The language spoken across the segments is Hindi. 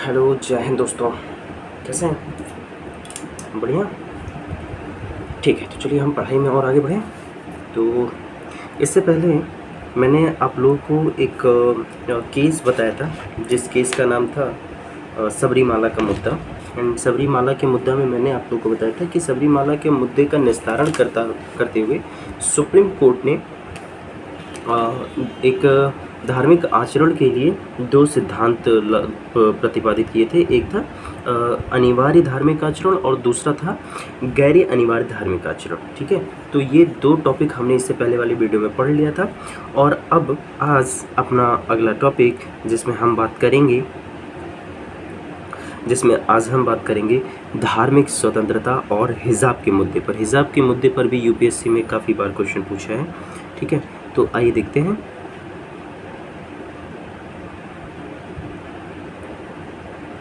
हेलो, जय हिंद दोस्तों। कैसे हैं? बढ़िया। ठीक है, तो चलिए हम पढ़ाई में और आगे बढ़ें। तो इससे पहले मैंने आप लोगों को एक केस बताया था, जिस केस का नाम था सबरीमाला का मुद्दा। एंड सबरीमाला के मुद्दा में मैंने आप लोगों को बताया था कि सबरीमाला के मुद्दे का निस्तारण करते हुए सुप्रीम कोर्ट ने एक धार्मिक आचरण के लिए दो सिद्धांत प्रतिपादित किए थे। एक था अनिवार्य धार्मिक आचरण और दूसरा था गैर अनिवार्य धार्मिक आचरण। ठीक है, तो ये दो टॉपिक हमने इससे पहले वाली वीडियो में पढ़ लिया था। और अब आज अपना अगला टॉपिक जिसमें आज हम बात करेंगे धार्मिक स्वतंत्रता और हिजाब के मुद्दे पर। हिजाब के मुद्दे पर भी यूपीएससी में काफ़ी बार क्वेश्चन पूछा है। ठीक है, तो आइए देखते हैं।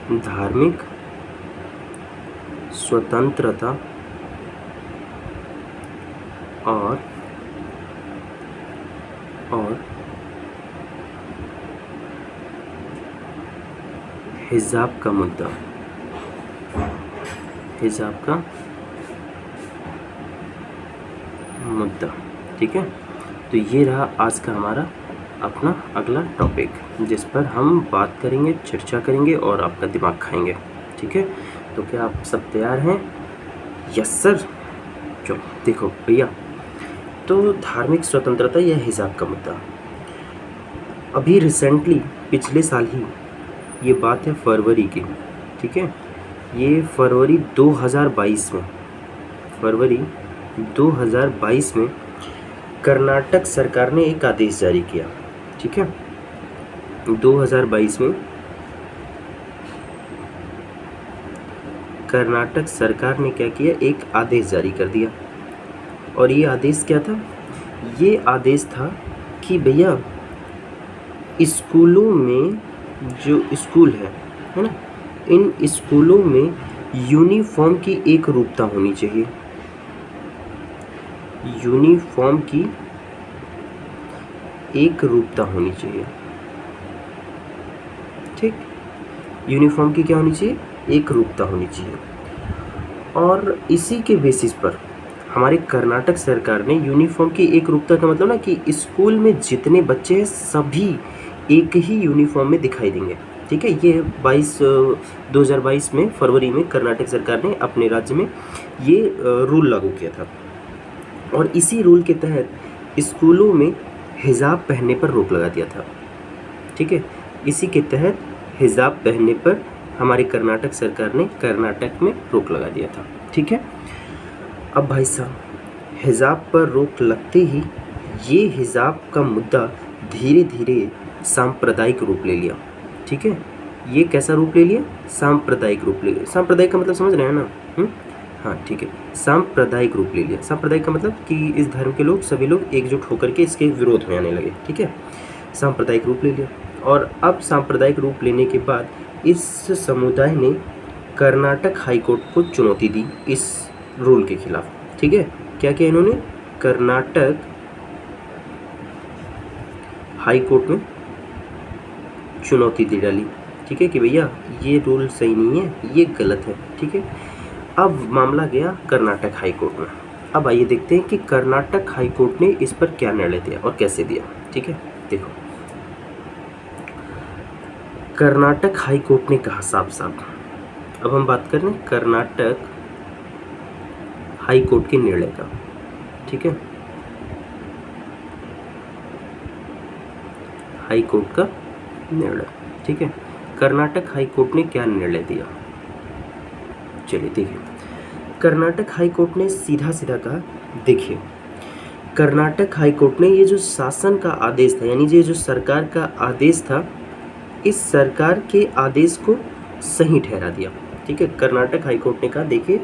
धार्मिक स्वतंत्रता और हिजाब का मुद्दा। ठीक है, तो ये रहा आज का हमारा अपना अगला टॉपिक, जिस पर हम बात करेंगे, चर्चा करेंगे और आपका दिमाग खाएंगे। ठीक है, तो क्या आप सब तैयार हैं? Yes sir. चलो देखो भैया, तो धार्मिक स्वतंत्रता या हिजाब का मुद्दा अभी रिसेंटली पिछले साल ही ये बात है फरवरी की। ठीक है, ये फरवरी 2022 में कर्नाटक सरकार ने एक आदेश जारी किया। ठीक है, 2022 में कर्नाटक सरकार ने क्या किया, एक आदेश जारी कर दिया। और ये आदेश क्या था? ये आदेश था कि भैया स्कूलों में, जो स्कूल है ना, इन स्कूलों में यूनिफॉर्म की एक रूपता होनी चाहिए। यूनिफॉर्म की एक रूपता होनी चाहिए। ठीक, यूनिफॉर्म की क्या होनी चाहिए? एक रूपता होनी चाहिए। और इसी के बेसिस पर हमारे कर्नाटक सरकार ने यूनिफॉर्म की एक रूपता का मतलब ना कि स्कूल में जितने बच्चे हैं सभी एक ही यूनिफॉर्म में दिखाई देंगे। ठीक है, ये 2022 में फरवरी में कर्नाटक सरकार ने अपने राज्य में ये रूल लागू किया था। और इसी रूल के तहत स्कूलों में हिजाब पहनने पर रोक लगा दिया था। ठीक है, इसी के तहत हिजाब पहनने पर हमारी कर्नाटक सरकार ने कर्नाटक में रोक लगा दिया था। ठीक है, अब भाई साहब, हिजाब पर रोक लगते ही ये हिजाब का मुद्दा धीरे धीरे सांप्रदायिक रूप ले लिया। ठीक है, ये कैसा रूप ले लिया? सांप्रदायिक रूप ले लिया। सांप्रदायिक का मतलब समझ रहे हैं ना? हाँ ठीक है, सांप्रदायिक रूप ले लिया। सांप्रदायिक का मतलब कि इस धर्म के लोग, सभी लोग एकजुट होकर के इसके विरोध में आने लगे। ठीक है, सांप्रदायिक रूप ले लिया। और अब सांप्रदायिक रूप लेने के बाद इस समुदाय ने कर्नाटक हाईकोर्ट को चुनौती दी इस रूल के खिलाफ। ठीक है, क्या किया इन्होंने? कर्नाटक हाईकोर्ट में चुनौती दे डाली। ठीक है, कि भैया ये रूल सही नहीं है, ये गलत है। ठीक है, अब मामला गया कर्नाटक हाईकोर्ट में। अब आइए देखते हैं कि कर्नाटक हाईकोर्ट ने इस पर क्या निर्णय दिया और कैसे दिया। ठीक है, देखो, कर्नाटक हाईकोर्ट ने कहा साफ साफ। अब हम बात कर रहे हैं कर्नाटक हाईकोर्ट के निर्णय का। ठीक है, हाईकोर्ट का निर्णय। ठीक है, कर्नाटक हाईकोर्ट ने क्या निर्णय दिया, चलिए देखिए। कर्नाटक हाईकोर्ट ने सीधा सीधा कहा, देखिए कर्नाटक हाईकोर्ट ने ये जो शासन का आदेश था, यानी ये जो सरकार का आदेश था, इस सरकार के आदेश को सही ठहरा दिया। ठीक है, कर्नाटक हाईकोर्ट ने कहा देखिए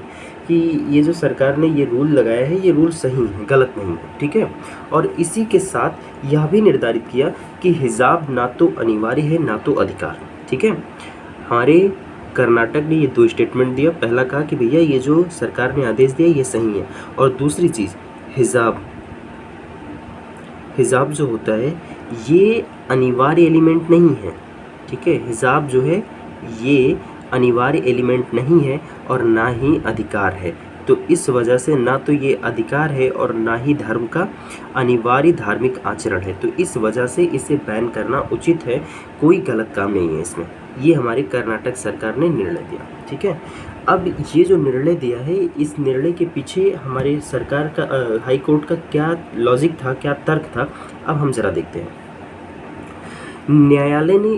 कि ये जो सरकार ने ये रूल लगाया है, ये रूल सही है, गलत नहीं है। ठीक है, और इसी के साथ यह भी निर्धारित किया कि हिजाब ना तो अनिवार्य है ना तो अधिकार। ठीक है, हमारे कर्नाटक ने ये दो स्टेटमेंट दिया। पहला कहा कि भैया ये जो सरकार ने आदेश दिया ये सही है, और दूसरी चीज़ हिजाब जो होता है ये अनिवार्य एलिमेंट नहीं है। ठीक है, हिजाब जो है ये अनिवार्य एलिमेंट नहीं है और ना ही अधिकार है। तो इस वजह से ना तो ये अधिकार है और ना ही धर्म का अनिवार्य धार्मिक आचरण है। तो इस वजह से इसे बैन करना उचित है, कोई गलत काम नहीं है इसमें। ये हमारी कर्नाटक सरकार ने निर्णय दिया, ठीक है। अब ये जो निर्णय दिया है, इस निर्णय के पीछे हमारे सरकार का हाई कोर्ट का क्या लॉजिक था, क्या तर्क था, अब हम ज़रा देखते हैं। न्यायालय ने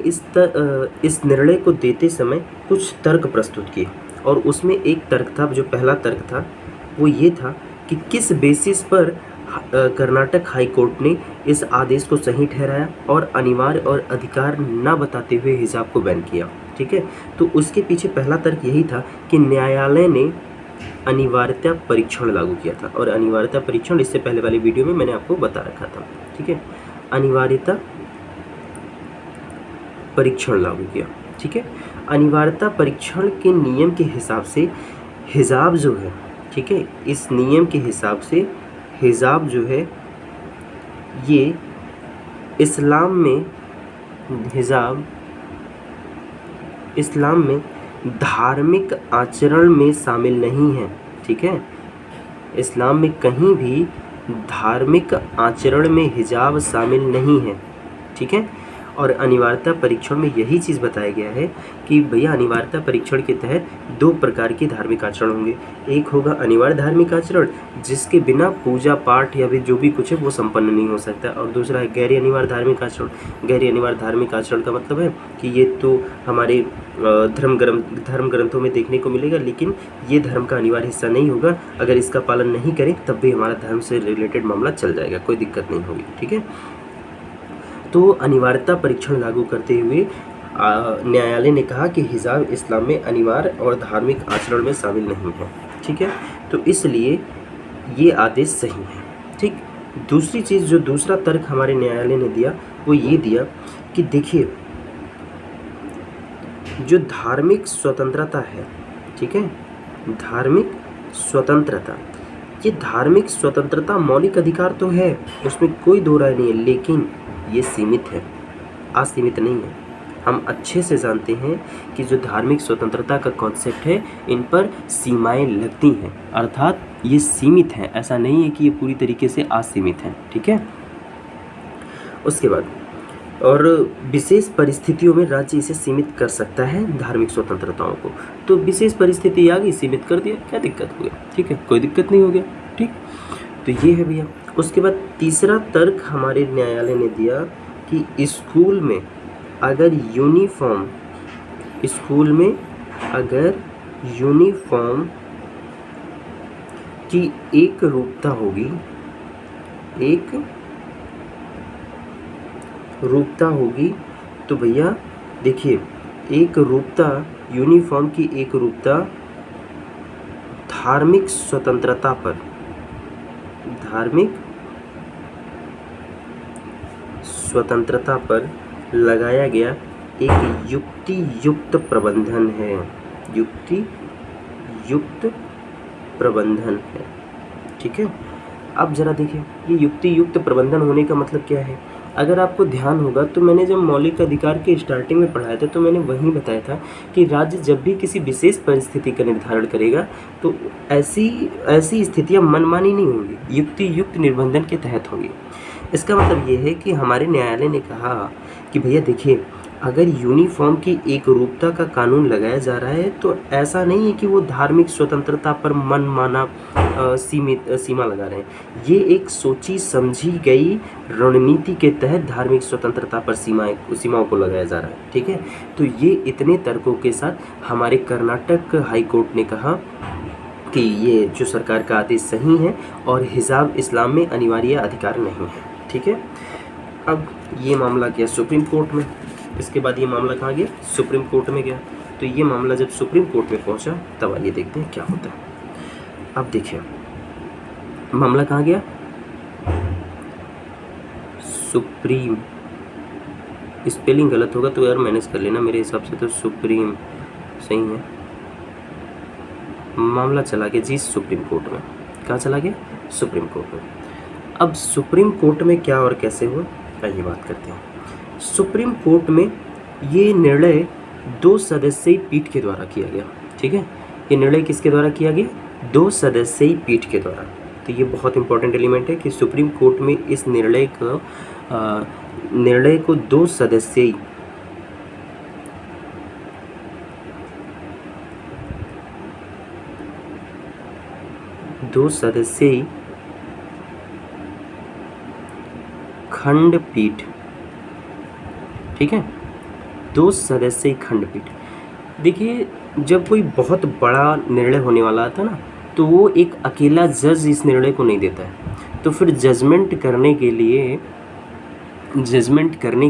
इस निर्णय को देते समय कुछ तर्क प्रस्तुत किए और उसमें एक तर्क था, जो पहला तर्क था वो ये था कि किस बेसिस पर कर्नाटक हाई कोर्ट ने इस आदेश को सही ठहराया और अनिवार्य और अधिकार न बताते हुए हिजाब को बैन किया, ठीक है। तो उसके पीछे पहला तर्क यही था कि न्यायालय ने अनिवार्यता परीक्षण लागू किया था। और अनिवार्यता परीक्षण इससे पहले वाली वीडियो में मैंने आपको बता रखा था, ठीक है। अनिवार्यता परीक्षण लागू किया, ठीक है। अनिवार्यता परीक्षण के नियम के हिसाब से हिजाब जो है, ठीक है, इस नियम के हिसाब से हिजाब जो है ये इस्लाम में धार्मिक आचरण में शामिल नहीं है, ठीक है। इस्लाम में कहीं भी धार्मिक आचरण में हिजाब शामिल नहीं है, ठीक है। और अनिवार्यता परीक्षण में यही चीज़ बताया गया है कि भैया अनिवार्यता परीक्षण के तहत दो प्रकार के धार्मिक आचरण होंगे। एक होगा अनिवार्य धार्मिक आचरण, जिसके बिना पूजा पाठ या फिर जो भी कुछ है वो संपन्न नहीं हो सकता, और दूसरा है गैर अनिवार्य धार्मिक आचरण। गैर अनिवार्य धार्मिक आचरण का मतलब है कि ये तो हमारे धर्म ग्रंथों में देखने को मिलेगा, लेकिन ये धर्म का अनिवार्य हिस्सा नहीं होगा। अगर इसका पालन नहीं करें तब भी हमारा धर्म से रिलेटेड मामला चल जाएगा, कोई दिक्कत नहीं होगी, ठीक है। तो अनिवार्यता परीक्षण लागू करते हुए न्यायालय ने कहा कि हिजाब इस्लाम में अनिवार्य और धार्मिक आचरण में शामिल नहीं है, ठीक है। तो इसलिए ये आदेश सही है, ठीक। दूसरी चीज़, जो दूसरा तर्क हमारे न्यायालय ने दिया वो ये दिया कि देखिए, जो धार्मिक स्वतंत्रता है, ठीक है, धार्मिक स्वतंत्रता, ये धार्मिक स्वतंत्रता मौलिक अधिकार तो है, उसमें कोई दो राय नहीं है, लेकिन ये सीमित है, असीमित नहीं है। हम अच्छे से जानते हैं कि जो धार्मिक स्वतंत्रता का कॉन्सेप्ट है, इन पर सीमाएं लगती हैं, अर्थात ये सीमित है, ऐसा नहीं है कि ये पूरी तरीके से असीमित है, ठीक है। उसके बाद और विशेष परिस्थितियों में राज्य इसे सीमित कर सकता है धार्मिक स्वतंत्रताओं को। तो विशेष परिस्थिति आ गई, सीमित कर दिया, क्या दिक्कत हो गया, ठीक है, कोई दिक्कत नहीं हो गया, ठीक। तो ये है भैया। उसके बाद तीसरा तर्क हमारे न्यायालय ने दिया कि स्कूल में अगर यूनिफॉर्म की एक रूपता होगी, तो भैया देखिए, यूनिफॉर्म की एक रूपता धार्मिक स्वतंत्रता पर लगाया गया एक युक्ति युक्त प्रबंधन है, ठीक है। अब जरा देखिए, ये युक्ति युक्त प्रबंधन होने का मतलब क्या है। अगर आपको ध्यान होगा तो मैंने जब मौलिक अधिकार के स्टार्टिंग में पढ़ाया था तो मैंने वहीं बताया था कि राज्य जब भी किसी विशेष परिस्थिति का निर्धारण करेगा तो ऐसी स्थितियां मनमानी नहीं होंगी, युक्ति युक्त निर्बंधन के तहत होंगी। इसका मतलब ये है कि हमारे न्यायालय ने कहा कि भैया देखिए, अगर यूनिफॉर्म की एक रूपता का कानून लगाया जा रहा है तो ऐसा नहीं है कि वो धार्मिक स्वतंत्रता पर मनमाना सीमा लगा रहे हैं। ये एक सोची समझी गई रणनीति के तहत धार्मिक स्वतंत्रता पर सीमाओं को लगाया जा रहा है, ठीक है। तो ये इतने तर्कों के साथ हमारे कर्नाटक हाई कोर्ट ने कहा कि ये जो सरकार का आदेश सही है और हिजाब इस्लाम में अनिवार्य अधिकार नहीं है, ठीक है। अब ये मामला गया सुप्रीम कोर्ट में, इसके बाद ये मामला कहाँ गया, सुप्रीम कोर्ट में गया। तो ये मामला जब सुप्रीम कोर्ट में पहुंचा तब आइए देखते हैं क्या होता है। अब देखिए मामला कहाँ गया, सुप्रीम, स्पेलिंग गलत होगा तो यार मैनेज कर लेना, मेरे हिसाब से तो सुप्रीम सही है। मामला चला गया जी सुप्रीम कोर्ट में। कहाँ चला गया, सुप्रीम कोर्ट में। अब सुप्रीम कोर्ट में क्या और कैसे हुआ, आइए बात करते हैं। सुप्रीम कोर्ट में ये निर्णय 2 सदस्यीय पीठ के द्वारा किया गया। ठीक है, ये निर्णय किसके द्वारा किया गया? 2 सदस्यीय पीठ के द्वारा। तो ये बहुत इंपॉर्टेंट एलिमेंट है कि सुप्रीम कोर्ट में इस निर्णय को 2 सदस्यीय खंडपीठ, ठीक है, 2 सदस्यीय खंडपीठ। देखिए, जब कोई बहुत बड़ा निर्णय होने वाला था ना, तो वो एक अकेला जज इस निर्णय को नहीं देता है। तो फिर जजमेंट करने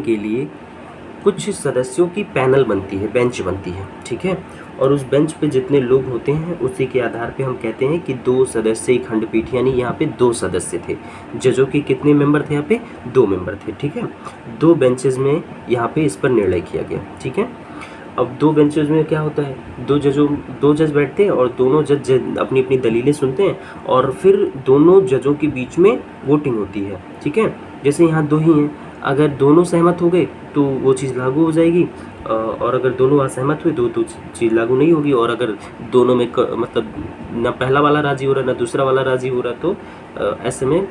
के लिए कुछ सदस्यों की पैनल बनती है, बेंच बनती है। ठीक है, और उस बेंच पे जितने लोग होते हैं उसी के आधार पे हम कहते हैं कि 2 सदस्यीय खंडपीठ, यानी यहाँ पे 2 सदस्य थे। जजों के कितने मेंबर थे? यहाँ पे 2 मेंबर थे। ठीक है, 2 बेंचेस में यहाँ पे इस पर निर्णय किया गया। ठीक है, अब 2 बेंचेस में क्या होता है? 2 जज बैठते हैं और दोनों जज अपनी अपनी दलीलें सुनते हैं और फिर दोनों जजों के बीच में वोटिंग होती है। ठीक है, जैसे यहाँ 2 ही हैं, अगर दोनों सहमत हो गए तो वो चीज़ लागू हो जाएगी, और अगर दोनों असहमत हुए तो चीज़ लागू नहीं होगी। और अगर दोनों में मतलब ना पहला वाला राज़ी हो रहा ना दूसरा वाला राज़ी हो रहा, तो ऐसे में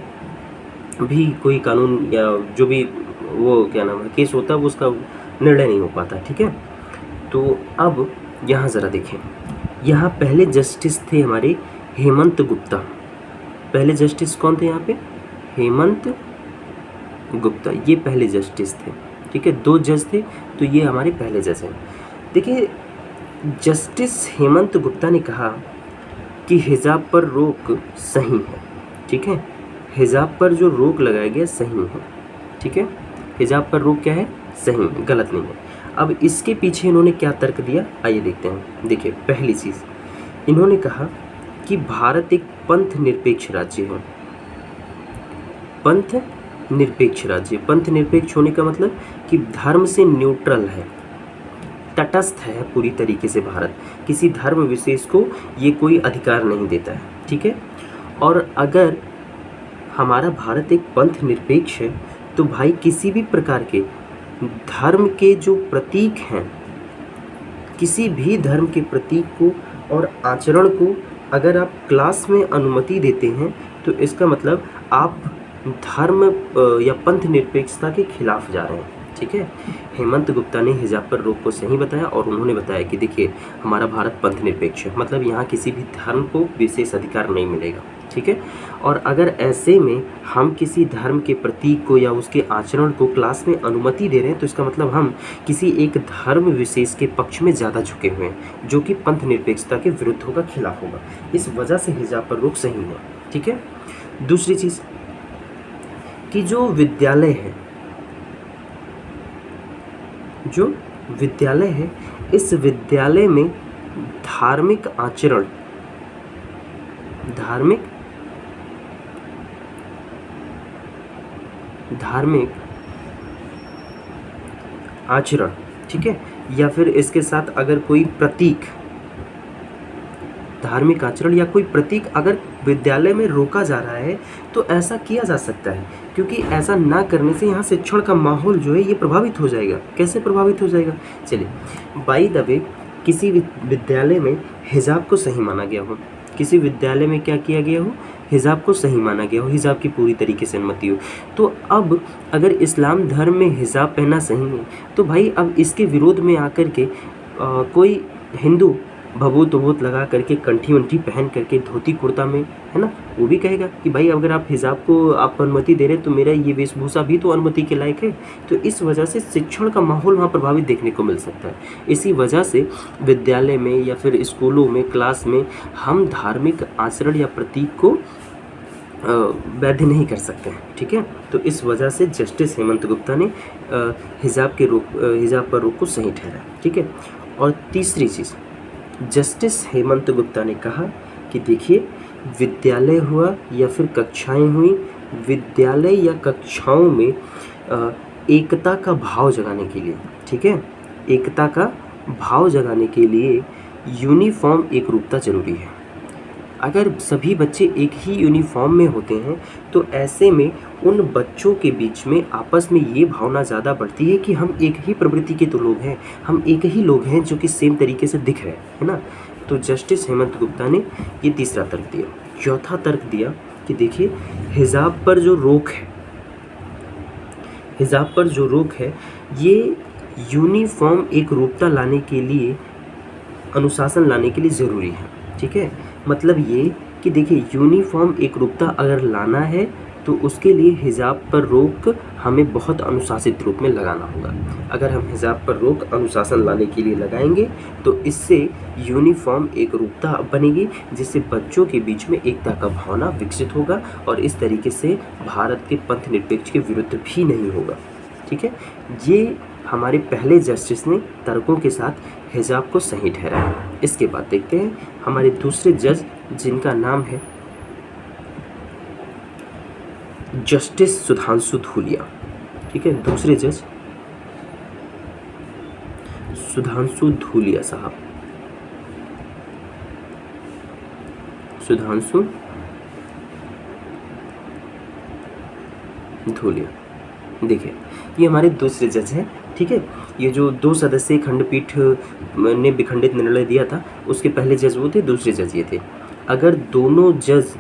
भी कोई कानून या जो भी वो क्या नाम है केस होता है वो उसका निर्णय नहीं हो पाता। ठीक है, तो अब यहाँ ज़रा देखें, यहाँ पहले जस्टिस थे हमारे हेमंत गुप्ता। पहले जस्टिस कौन थे यहाँ पे? हेमंत गुप्ता, ये पहले जस्टिस थे। ठीक है, 2 जज थे, तो ये हमारे पहले जज हैं। देखिए, जस्टिस हेमंत गुप्ता ने कहा कि हिजाब पर रोक सही है। ठीक है, हिजाब पर जो रोक लगाया गया सही है। ठीक है, हिजाब पर रोक क्या है? सही है, गलत नहीं है। अब इसके पीछे इन्होंने क्या तर्क दिया, आइए देखते हैं। देखिए, पहली चीज़ इन्होंने कहा कि भारत एक पंथ निरपेक्ष राज्य है। पंथ निरपेक्ष राज्य, पंथ निरपेक्ष होने का मतलब कि धर्म से न्यूट्रल है, तटस्थ है पूरी तरीके से। भारत किसी धर्म विशेष को ये कोई अधिकार नहीं देता है। ठीक है, और अगर हमारा भारत एक पंथ निरपेक्ष है तो भाई किसी भी प्रकार के धर्म के जो प्रतीक हैं, किसी भी धर्म के प्रतीक को और आचरण को अगर आप क्लास में अनुमति देते हैं तो इसका मतलब आप धर्म या पंथ निरपेक्षता के खिलाफ जा रहे हैं। ठीक है, हेमंत गुप्ता ने हिजाब पर रोक को सही बताया और उन्होंने बताया कि देखिए, हमारा भारत पंथ निरपेक्ष है, मतलब यहाँ किसी भी धर्म को विशेष अधिकार नहीं मिलेगा। ठीक है, और अगर ऐसे में हम किसी धर्म के प्रतीक को या उसके आचरण को क्लास में अनुमति दे रहे हैं तो इसका मतलब हम किसी एक धर्म विशेष के पक्ष में ज़्यादा झुके हुए हैं, जो कि पंथ निरपेक्षता के विरुद्ध होगा, खिलाफ होगा। इस वजह से हिजाब पर रोक सही है। ठीक है, दूसरी चीज़ कि जो विद्यालय है, इस विद्यालय में धार्मिक आचरण, धार्मिक आचरण, ठीक है, या फिर इसके साथ अगर कोई प्रतीक, धार्मिक आचरण या कोई प्रतीक अगर विद्यालय में रोका जा रहा है तो ऐसा किया जा सकता है, क्योंकि ऐसा ना करने से यहाँ शिक्षण का माहौल जो है ये प्रभावित हो जाएगा। कैसे प्रभावित हो जाएगा? चलिए, बाय द वे, किसी विद्यालय में हिजाब को सही माना गया हो, किसी विद्यालय में क्या किया गया हो? हिजाब को सही माना गया हो, हिजाब की पूरी तरीके से अनुमति हो। तो अब अगर इस्लाम धर्म में हिजाब पहनना सही है तो भाई अब इसके विरोध में आकर के कोई हिंदू भभूत वभूत लगा करके, कंठी वंठी पहन करके, धोती कुर्ता में, है ना, वो भी कहेगा कि भाई अगर आप हिजाब को आप अनुमति दे रहे हैं तो मेरा ये वेशभूषा भी तो अनुमति के लायक है। तो इस वजह से शिक्षण का माहौल वहाँ प्रभावित देखने को मिल सकता है। इसी वजह से विद्यालय में या फिर स्कूलों में, क्लास में हम धार्मिक आचरण या प्रतीक को वैध नहीं कर सकते हैं। ठीक है, तो इस वजह से जस्टिस हेमंत गुप्ता ने हिजाब पर रोक को सही ठहराया। ठीक है, और तीसरी चीज़, जस्टिस हेमंत गुप्ता ने कहा कि देखिए, विद्यालय हुआ या फिर कक्षाएं हुई, विद्यालय या कक्षाओं में एकता का भाव जगाने के लिए, ठीक है, एकता का भाव जगाने के लिए यूनिफॉर्म एकरूपता जरूरी है। अगर सभी बच्चे एक ही यूनिफॉर्म में होते हैं तो ऐसे में उन बच्चों के बीच में आपस में ये भावना ज़्यादा बढ़ती है कि हम एक ही प्रवृत्ति के तो लोग हैं, हम एक ही लोग हैं जो कि सेम तरीके से दिख रहे हैं, है ना। तो जस्टिस हेमंत गुप्ता ने ये तीसरा तर्क दिया। चौथा तर्क दिया कि देखिए हिजाब पर जो रोक है, हिजाब पर जो रोक है ये यूनिफॉर्म एक रूपता लाने के लिए, अनुशासन लाने के लिए ज़रूरी है। ठीक है, मतलब ये कि देखिए यूनिफॉर्म एक रूपता अगर लाना है तो उसके लिए हिजाब पर रोक हमें बहुत अनुशासित रूप में लगाना होगा। अगर हम हिजाब पर रोक अनुशासन लाने के लिए लगाएंगे तो इससे यूनिफॉर्म एक रूपता बनेगी, जिससे बच्चों के बीच में एकता का भावना विकसित होगा और इस तरीके से भारत के पंथ निरपेक्ष के विरुद्ध भी नहीं होगा। ठीक है, ये हमारे पहले जस्टिस ने तर्कों के साथ हिजाब को सही ठहराया। इसके बाद देखते हैं हमारे दूसरे जज, जिनका नाम है जस्टिस सुधांशु धूलिया। ठीक है, दूसरे जज सुधांशु धूलिया साहब, सुधांशु धूलिया। देखिए ये हमारे दूसरे जज हैं। ठीक है, ये जो 2 सदस्यीय खंडपीठ ने विखंडित निर्णय दिया था उसके पहले जज वो थे, दूसरे जज ये थे। अगर दोनों जज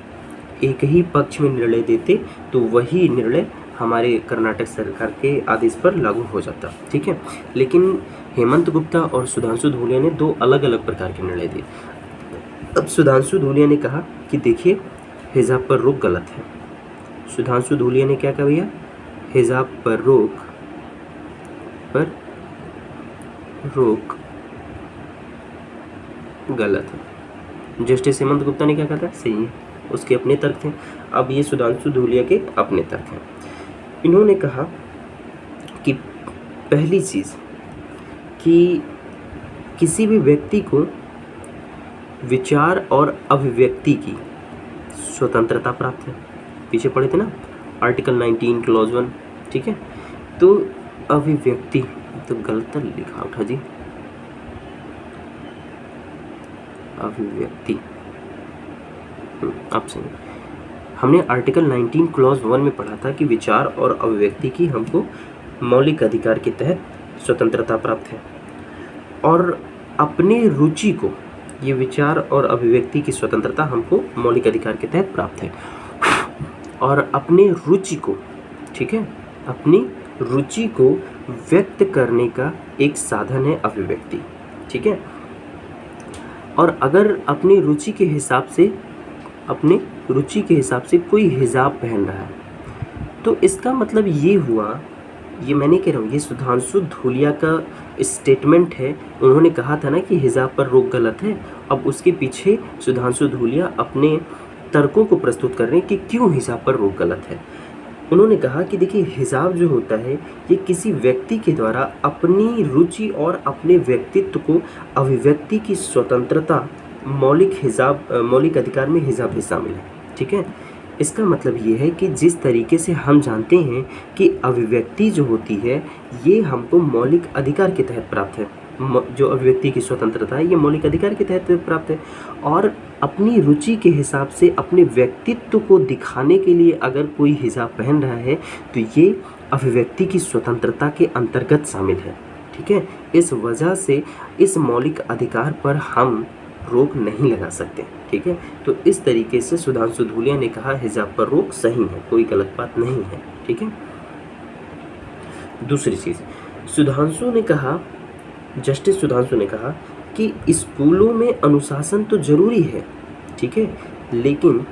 एक ही पक्ष में निर्णय देते तो वही निर्णय हमारे कर्नाटक सरकार के आदेश पर लागू हो जाता। ठीक है, लेकिन हेमंत गुप्ता और सुधांशु धूलिया ने 2 अलग अलग प्रकार के निर्णय दिए। अब सुधांशु धूलिया ने कहा कि देखिए हिजाब पर रोक गलत है। सुधांशु धूलिया ने क्या कहा भैया, हिजाब पर रोक गलत है। जस्टिस हेमंत गुप्ता ने क्या कहा था, सही है, उसके अपने तर्क थे। अब ये सुधांशु धूलिया के अपने तर्क हैं। इन्होंने कहा कि पहली चीज़ कि किसी भी व्यक्ति को विचार और अभिव्यक्ति की स्वतंत्रता प्राप्त है। पीछे पढ़े थे ना आर्टिकल 19 क्लॉज 1। ठीक है, तो अभिव्यक्ति तो गलत लिखा उठा जी, अभिव्यक्ति अब सही। हमने आर्टिकल 19 क्लॉज 1 में पढ़ा था कि विचार और अभिव्यक्ति की हमको मौलिक अधिकार के तहत स्वतंत्रता प्राप्त है और अपने रुचि को, ये विचार और अभिव्यक्ति की स्वतंत्रता हमको मौलिक अधिकार के तहत प्राप्त है और अपने रुचि को, ठीक है, अपनी रुचि को व्यक्त करने का एक साधन है अभिव्यक्ति। ठीक है, और अगर अपनी रुचि के हिसाब से कोई हिजाब पहन रहा है तो इसका मतलब ये हुआ, ये मैं नहीं कह रहा हूँ, ये सुधांशु धूलिया का स्टेटमेंट है। उन्होंने कहा था ना कि हिजाब पर रोक गलत है। अब उसके पीछे सुधांशु धूलिया अपने तर्कों को प्रस्तुत कर रहे हैं कि क्यों हिजाब पर रोक गलत है। उन्होंने कहा कि देखिए हिजाब जो होता है ये किसी व्यक्ति के द्वारा अपनी रुचि और अपने व्यक्तित्व को अभिव्यक्ति की स्वतंत्रता, मौलिक अधिकार में हिजाब भी शामिल है। ठीक है, इसका मतलब ये है कि जिस तरीके से हम जानते हैं कि अभिव्यक्ति जो होती है ये हमको मौलिक अधिकार के तहत प्राप्त है, जो अभिव्यक्ति की स्वतंत्रता है ये मौलिक अधिकार के तहत प्राप्त है, और अपनी रुचि के हिसाब से अपने व्यक्तित्व को दिखाने के लिए अगर कोई हिजाब पहन रहा है तो ये अभिव्यक्ति की स्वतंत्रता के अंतर्गत शामिल है। ठीक है, इस वजह से इस मौलिक अधिकार पर हम रोक नहीं लगा सकते। ठीक है, तो इस तरीके से सुधांशु धूलिया ने कहा हिजाब पर रोक सही है, कोई गलत बात नहीं है। ठीक है, दूसरी चीज़ सुधांशु ने कहा, जस्टिस सुधांशु ने कहा कि स्कूलों में अनुशासन तो ज़रूरी है, ठीक है, लेकिन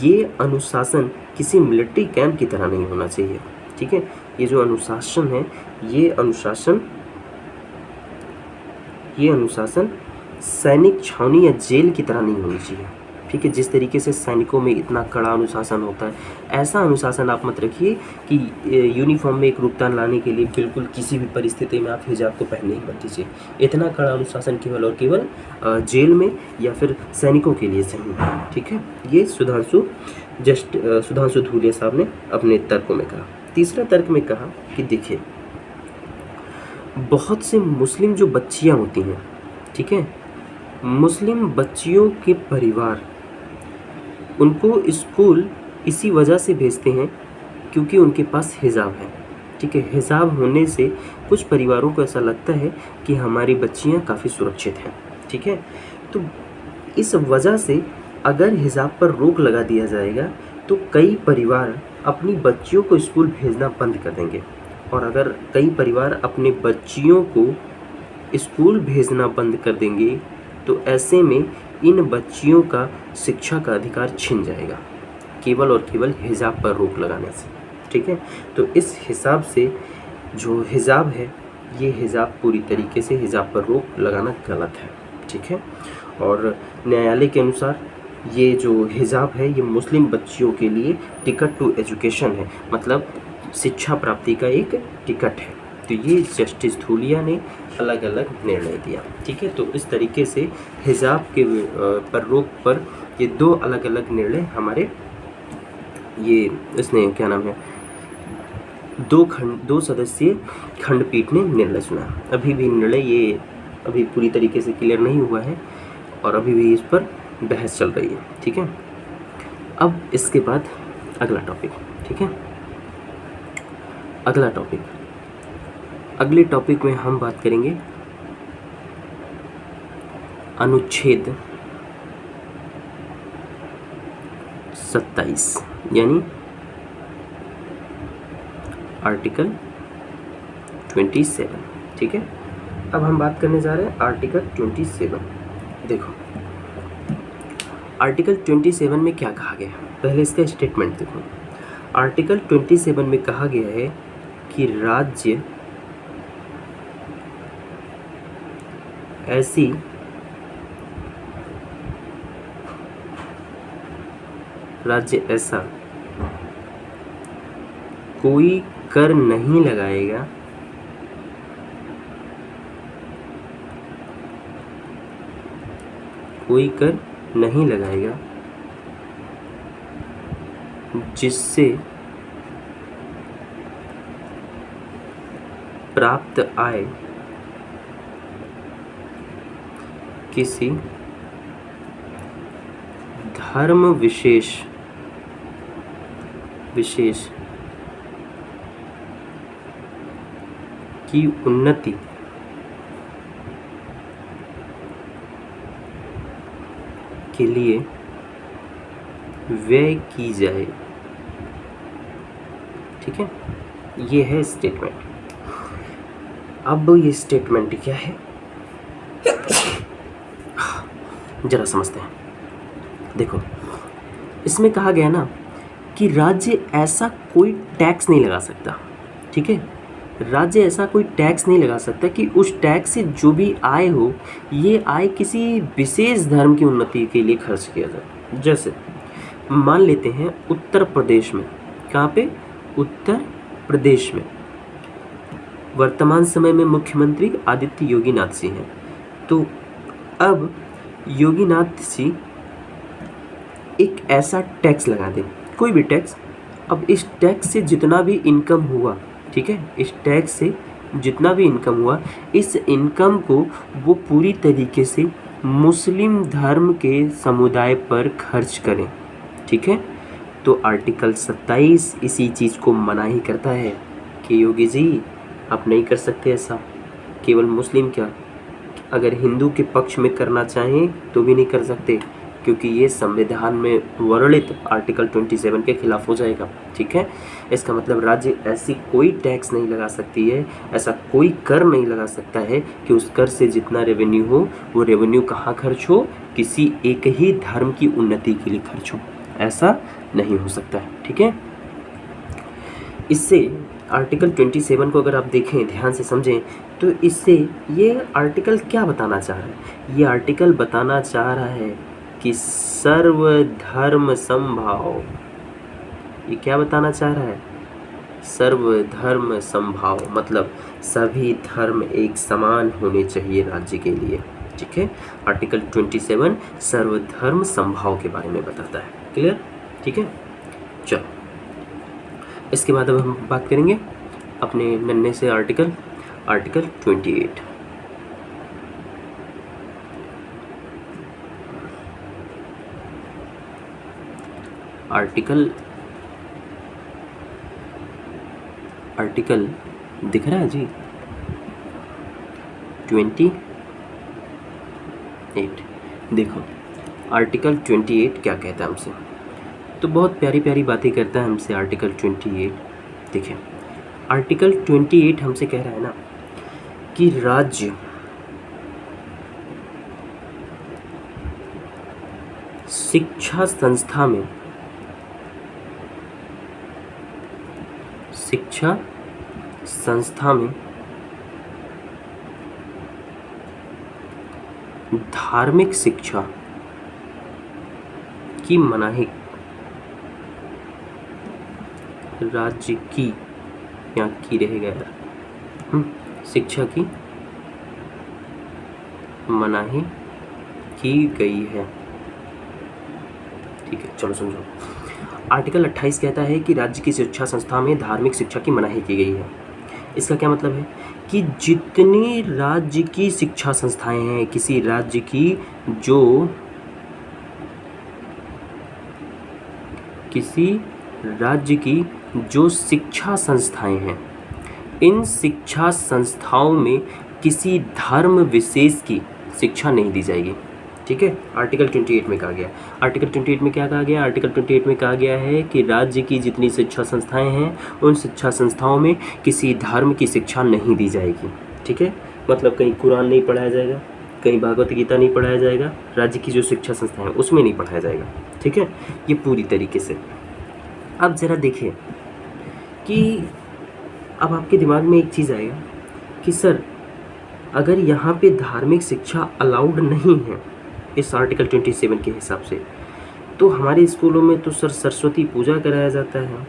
ये अनुशासन किसी मिलिट्री कैंप की तरह नहीं होना चाहिए। ठीक है, ये जो अनुशासन है ये अनुशासन सैनिक छावनी या जेल की तरह नहीं होनी चाहिए। ठीक है, जिस तरीके से सैनिकों में इतना कड़ा अनुशासन होता है ऐसा अनुशासन आप मत रखिए कि यूनिफॉर्म में एक रूपता लाने के लिए बिल्कुल किसी भी परिस्थिति में आप हिजाब को पहनने ही मत दीजिए। इतना कड़ा अनुशासन केवल और केवल जेल में या फिर सैनिकों के लिए सही है। ठीक है, ये सुधांशु धूलिया साहब ने अपने तर्कों में कहा। तीसरा तर्क में कहा कि देखिए बहुत से मुस्लिम जो बच्चियाँ होती हैं, ठीक है, मुस्लिम बच्चियों के परिवार उनको स्कूल इसी वजह से भेजते हैं क्योंकि उनके पास हिजाब है। ठीक है, हिजाब होने से कुछ परिवारों को ऐसा लगता है कि हमारी बच्चियां काफ़ी सुरक्षित हैं। ठीक है, तो इस वजह से अगर हिजाब पर रोक लगा दिया जाएगा तो कई परिवार अपनी बच्चियों को स्कूल भेजना बंद कर देंगे। और अगर कई परिवार अपने बच्चियों को स्कूल भेजना बंद कर देंगे तो ऐसे में इन बच्चियों का शिक्षा का अधिकार छिन जाएगा, केवल और केवल हिजाब पर रोक लगाने से। ठीक है, तो इस हिसाब से जो हिजाब है, ये हिजाब पूरी तरीके से हिजाब पर रोक लगाना गलत है। ठीक है, और न्यायालय के अनुसार ये जो हिजाब है ये मुस्लिम बच्चियों के लिए टिकट टू एजुकेशन है, मतलब शिक्षा प्राप्ति का एक टिकट है। तो ये जस्टिस धूलिया ने अलग अलग निर्णय दिया। ठीक है, तो इस तरीके से हिजाब के पर रोक पर ये दो अलग अलग निर्णय हमारे ये इसने क्या नाम है दो सदस्यीय खंडपीठ ने निर्णय सुना। अभी भी निर्णय ये अभी पूरी तरीके से क्लियर नहीं हुआ है और अभी भी इस पर बहस चल रही है। ठीक है, अब इसके बाद अगला टॉपिक। ठीक है, अगला टॉपिक, अगले टॉपिक में हम बात करेंगे अनुच्छेद 27 यानी आर्टिकल 27। ठीक है, अब हम बात करने जा रहे हैं आर्टिकल 27। देखो आर्टिकल 27 में क्या कहा गया है, पहले इसका स्टेटमेंट देखो। आर्टिकल 27 में कहा गया है कि राज्य ऐसा कोई कर नहीं लगाएगा जिससे प्राप्त आय किसी धर्म विशेष की उन्नति के लिए व्यय की जाए। ठीक है, ये है स्टेटमेंट। अब ये स्टेटमेंट क्या है जरा समझते हैं। देखो इसमें कहा गया ना कि राज्य ऐसा कोई टैक्स नहीं लगा सकता। ठीक है, राज्य ऐसा कोई टैक्स नहीं लगा सकता कि उस टैक्स से जो भी आय हो ये आय किसी विशेष धर्म की उन्नति के लिए खर्च किया जाए। जैसे मान लेते हैं उत्तर प्रदेश में, कहाँ पे, उत्तर प्रदेश में वर्तमान समय में मुख्यमंत्री आदित्य योगीनाथ सिंह हैं। तो अब योगीनाथ सिंह एक ऐसा टैक्स लगा दें, कोई भी टैक्स। अब इस टैक्स से जितना भी इनकम हुआ, ठीक है, इस टैक्स से जितना भी इनकम हुआ, इस इनकम को वो पूरी तरीके से मुस्लिम धर्म के समुदाय पर खर्च करें। ठीक है, तो आर्टिकल 27 इसी चीज़ को मना ही करता है कि योगी जी आप नहीं कर सकते ऐसा। केवल मुस्लिम क्या, अगर हिंदू के पक्ष में करना चाहें तो भी नहीं कर सकते, क्योंकि ये संविधान में वर्णित आर्टिकल 27 के खिलाफ हो जाएगा। ठीक है, इसका मतलब राज्य ऐसी कोई टैक्स नहीं लगा सकती है, ऐसा कोई कर नहीं लगा सकता है कि उस कर से जितना रेवेन्यू हो वो रेवेन्यू कहाँ खर्च हो, किसी एक ही धर्म की उन्नति के लिए खर्च हो, ऐसा नहीं हो सकता है। ठीक है, इससे आर्टिकल 27 को अगर आप देखें, ध्यान से समझें, तो इससे ये आर्टिकल क्या बताना चाह रहा है? ये आर्टिकल बताना चाह रहा है कि सर्वधर्म समभाव। ये क्या बताना चाह रहा है? सर्वधर्म समभाव, मतलब सभी धर्म एक समान होने चाहिए राज्य के लिए। ठीक है, आर्टिकल 27 सर्वधर्म समभाव के बारे में बताता है। क्लियर? ठीक है, चलो इसके बाद अब हम बात करेंगे अपने नन्हे से आर्टिकल 28। आर्टिकल दिख रहा है जी 28। देखो आर्टिकल 28 क्या कहता है हमसे, तो बहुत प्यारी प्यारी बातें करता है हमसे आर्टिकल 28। देखिए आर्टिकल 28 हमसे कह रहा है ना कि राज्य शिक्षा संस्था में धार्मिक शिक्षा की मनाही, राज्य की यहाँ की रहेगा यार, शिक्षा की मनाही की गई है। ठीक है, चलो समझो। आर्टिकल 28 कहता है कि राज्य की शिक्षा संस्था में धार्मिक शिक्षा की मनाही की गई है। इसका क्या मतलब है कि जितनी राज्य की शिक्षा संस्थाएं हैं, किसी राज्य की जो शिक्षा संस्थाएं हैं, इन शिक्षा संस्थाओं में किसी धर्म विशेष की शिक्षा नहीं दी जाएगी। ठीक है, आर्टिकल 28 में कहा गया। आर्टिकल 28 में क्या कहा गया? आर्टिकल 28 में कहा गया है कि राज्य की जितनी शिक्षा संस्थाएं हैं, उन शिक्षा संस्थाओं में किसी धर्म की शिक्षा नहीं दी जाएगी। ठीक है, मतलब कहीं कुरान नहीं पढ़ाया जाएगा, कहीं भागवत गीता नहीं पढ़ाया जाएगा, राज्य की जो शिक्षा संस्थाएं हैं उसमें नहीं पढ़ाया जाएगा। ठीक है, ये पूरी तरीके से। अब ज़रा देखिए कि अब आपके दिमाग में एक चीज़ आएगा कि सर अगर यहाँ पे धार्मिक शिक्षा अलाउड नहीं है इस आर्टिकल 27 के हिसाब से, तो हमारे स्कूलों में तो सर सरस्वती पूजा कराया जाता है,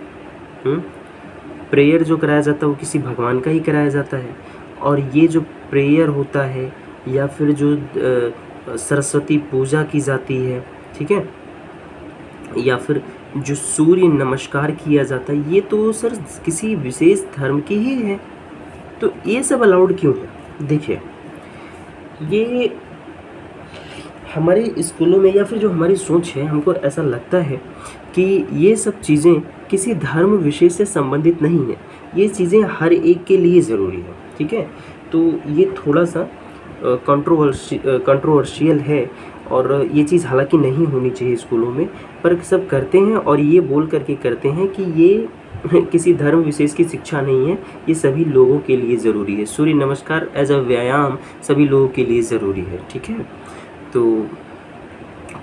प्रेयर जो कराया जाता है वो किसी भगवान का ही कराया जाता है, और ये जो प्रेयर होता है या फिर जो सरस्वती पूजा की जाती है, ठीक है, या फिर जो सूर्य नमस्कार किया जाता है, ये तो सर किसी विशेष धर्म की ही है, तो ये सब अलाउड क्यों है? देखिए ये हमारे स्कूलों में या फिर जो हमारी सोच है, हमको ऐसा लगता है कि ये सब चीज़ें किसी धर्म विशेष से संबंधित नहीं है, ये चीज़ें हर एक के लिए ज़रूरी है। ठीक है, तो ये थोड़ा सा कंट्रोवर्शियल है और ये चीज़ हालांकि नहीं होनी चाहिए स्कूलों में, पर सब करते हैं और ये बोल करके करते हैं कि ये किसी धर्म विशेष की शिक्षा नहीं है, ये सभी लोगों के लिए ज़रूरी है। सूर्य नमस्कार एज अ व्यायाम सभी लोगों के लिए ज़रूरी है। ठीक है, तो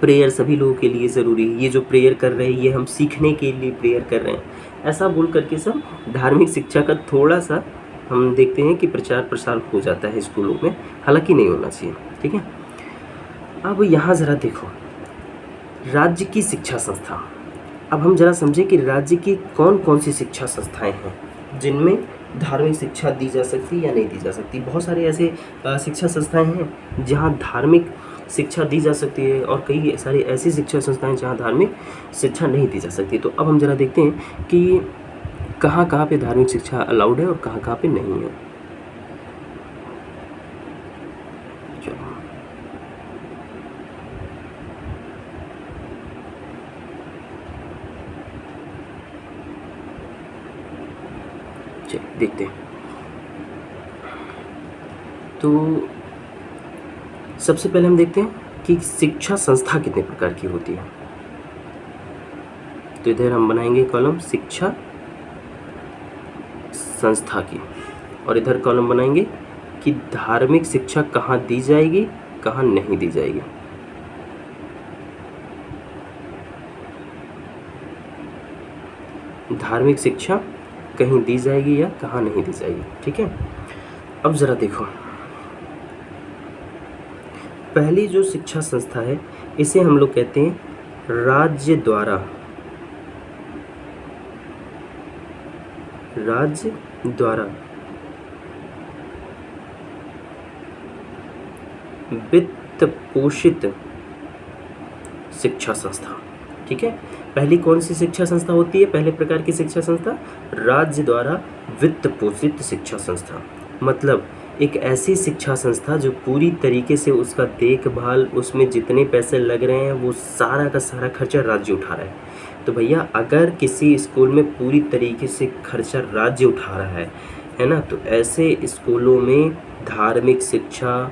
प्रेयर सभी लोगों के लिए ज़रूरी है। ये जो प्रेयर कर रहे हैं ये हम सीखने के लिए प्रेयर कर रहे हैं, ऐसा बोल करके सब धार्मिक शिक्षा का थोड़ा सा हम देखते हैं कि प्रचार प्रसार हो जाता है स्कूलों में, हालांकि नहीं होना चाहिए। ठीक है, अब यहाँ ज़रा देखो राज्य की शिक्षा संस्था। अब हम ज़रा समझें कि राज्य की कौन कौन सी शिक्षा संस्थाएं हैं जिनमें धार्मिक शिक्षा दी जा सकती है या नहीं दी जा सकती। बहुत सारे ऐसे शिक्षा संस्थाएं हैं जहाँ धार्मिक शिक्षा दी जा सकती है और कई सारी ऐसी शिक्षा संस्थाएं जहाँ धार्मिक शिक्षा नहीं दी जा सकती। तो अब हम ज़रा देखते हैं कि कहाँ कहाँ पे धार्मिक शिक्षा अलाउड है और कहाँ कहाँ पे नहीं है। चलिए देखते हैं। तो सबसे पहले हम देखते हैं कि शिक्षा संस्था कितने प्रकार की होती है। तो इधर हम बनाएंगे कॉलम शिक्षा संस्था की, और इधर कॉलम बनाएंगे कि धार्मिक शिक्षा कहाँ दी जाएगी कहाँ नहीं दी जाएगी। धार्मिक शिक्षा कहीं दी जाएगी या कहाँ नहीं दी जाएगी। ठीक है, अब ज़रा देखो पहली जो शिक्षा संस्था है इसे हम लोग कहते हैं राज्य द्वारा वित्त पोषित शिक्षा संस्था। ठीक है, पहली कौन सी शिक्षा संस्था होती है? पहले प्रकार की शिक्षा संस्था राज्य द्वारा वित्त पोषित शिक्षा संस्था, मतलब एक ऐसी शिक्षा संस्था जो पूरी तरीके से उसका देखभाल, उसमें जितने पैसे लग रहे हैं वो सारा का सारा खर्चा राज्य उठा रहा है। तो भैया अगर किसी स्कूल में पूरी तरीके से खर्चा राज्य उठा रहा है ना, तो ऐसे स्कूलों में धार्मिक शिक्षा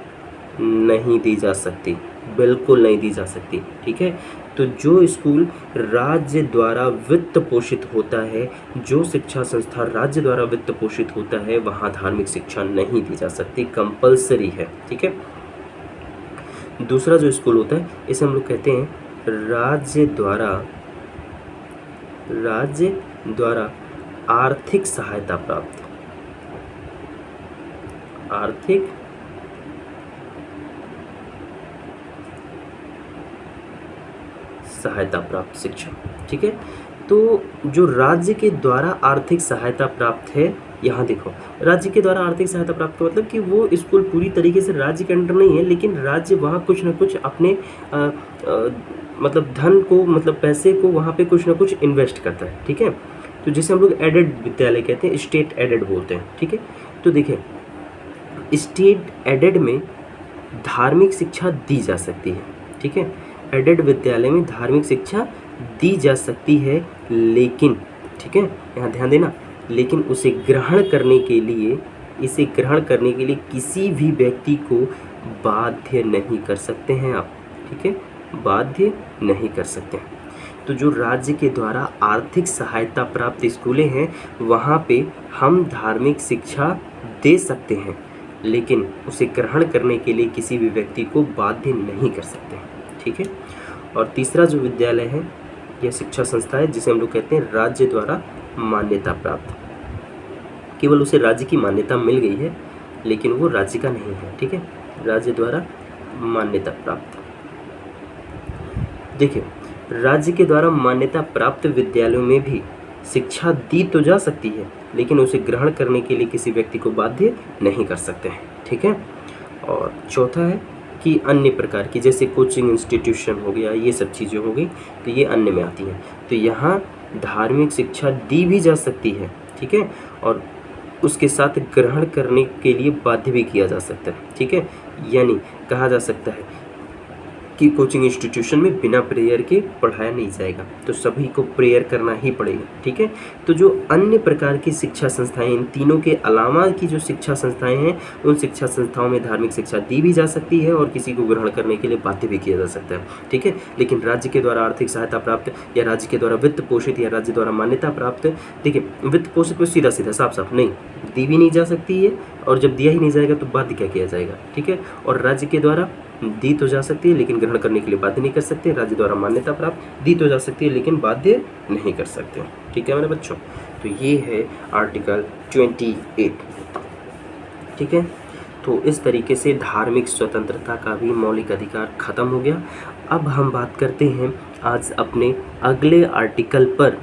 नहीं दी जा सकती, बिल्कुल नहीं दी जा सकती। ठीक है, तो जो स्कूल राज्य द्वारा वित्त पोषित होता है, जो शिक्षा संस्था राज्य द्वारा वित्त पोषित होता है, वहाँ धार्मिक शिक्षा नहीं दी जा सकती, कंपलसरी है। ठीक है, दूसरा जो स्कूल होता है इसे हम लोग कहते हैं राज्य द्वारा आर्थिक सहायता प्राप्त, आर्थिक सहायता प्राप्त शिक्षा। ठीक है, तो जो राज्य के द्वारा आर्थिक सहायता प्राप्त है, यहाँ देखो राज्य के द्वारा आर्थिक सहायता प्राप्त का मतलब कि वो स्कूल पूरी तरीके से राज्य के अंडर नहीं है, लेकिन राज्य वहाँ कुछ ना कुछ अपने मतलब धन को, मतलब पैसे को वहाँ पे कुछ ना कुछ इन्वेस्ट करता है। ठीक है, तो जिसे हम लोग एडेड विद्यालय कहते हैं, स्टेट एडेड बोलते हैं। ठीक है, तो देखिए स्टेट एडेड में धार्मिक शिक्षा दी जा सकती है। ठीक है, एडेड विद्यालय में धार्मिक शिक्षा दी जा सकती है, लेकिन ठीक है यहाँ ध्यान देना, लेकिन उसे ग्रहण करने के लिए, इसे ग्रहण करने के लिए किसी भी व्यक्ति को बाध्य नहीं कर सकते हैं आप। ठीक है, बाध्य नहीं कर सकते हैं। तो जो राज्य के द्वारा आर्थिक सहायता प्राप्त स्कूलें हैं, वहाँ पे हम धार्मिक शिक्षा दे सकते हैं, लेकिन उसे ग्रहण करने के लिए किसी भी व्यक्ति को बाध्य नहीं कर सकते हैं। ठीक है, और तीसरा जो विद्यालय है, यह शिक्षा संस्था है जिसे हम लोग कहते हैं राज्य द्वारा मान्यता प्राप्त, केवल उसे राज्य की मान्यता मिल गई है, लेकिन वो राज्य का नहीं है। ठीक है, राज्य द्वारा मान्यता प्राप्त। देखिए राज्य के द्वारा मान्यता प्राप्त विद्यालयों में भी शिक्षा दी तो जा सकती है, लेकिन उसे ग्रहण करने के लिए किसी व्यक्ति को बाध्य नहीं कर सकते हैं। ठीक है, और चौथा है कि अन्य प्रकार की, जैसे कोचिंग इंस्टीट्यूशन हो गया, ये सब चीज़ें हो गई, तो ये अन्य में आती हैं। तो यहाँ धार्मिक शिक्षा दी भी जा सकती है। ठीक है, और उसके साथ ग्रहण करने के लिए बाध्य भी किया जा सकता है। ठीक है, यानी कहा जा सकता है कि कोचिंग इंस्टीट्यूशन में बिना प्रेयर के पढ़ाया नहीं जाएगा, तो सभी को प्रेयर करना ही पड़ेगा। ठीक है, तो जो अन्य प्रकार की शिक्षा संस्थाएं, इन तीनों के अलावा की जो शिक्षा संस्थाएं हैं, उन शिक्षा संस्थाओं में धार्मिक शिक्षा दी भी जा सकती है और किसी को ग्रहण करने के लिए बाध्य भी किया जा सकता है। ठीक है, लेकिन राज्य के द्वारा आर्थिक सहायता प्राप्त, या राज्य के द्वारा वित्त पोषित, या राज्य द्वारा मान्यता प्राप्त, देखिए वित्त पोषित में सीधा सीधा साफ साफ नहीं दी भी नहीं जा सकती है, और जब दिया ही नहीं जाएगा तो बाध्य क्या किया जाएगा। ठीक है, और राज्य के द्वारा दी तो जा सकती है, लेकिन ग्रहण करने के लिए बाध्य नहीं कर सकते। राज्य द्वारा मान्यता प्राप्त, दी तो जा सकती है, लेकिन बाध्य नहीं कर सकते। ठीक है मेरे बच्चों, तो ये है आर्टिकल 28। ठीक है, तो इस तरीके से धार्मिक स्वतंत्रता का भी मौलिक अधिकार खत्म हो गया। अब हम बात करते हैं आज अपने अगले आर्टिकल पर,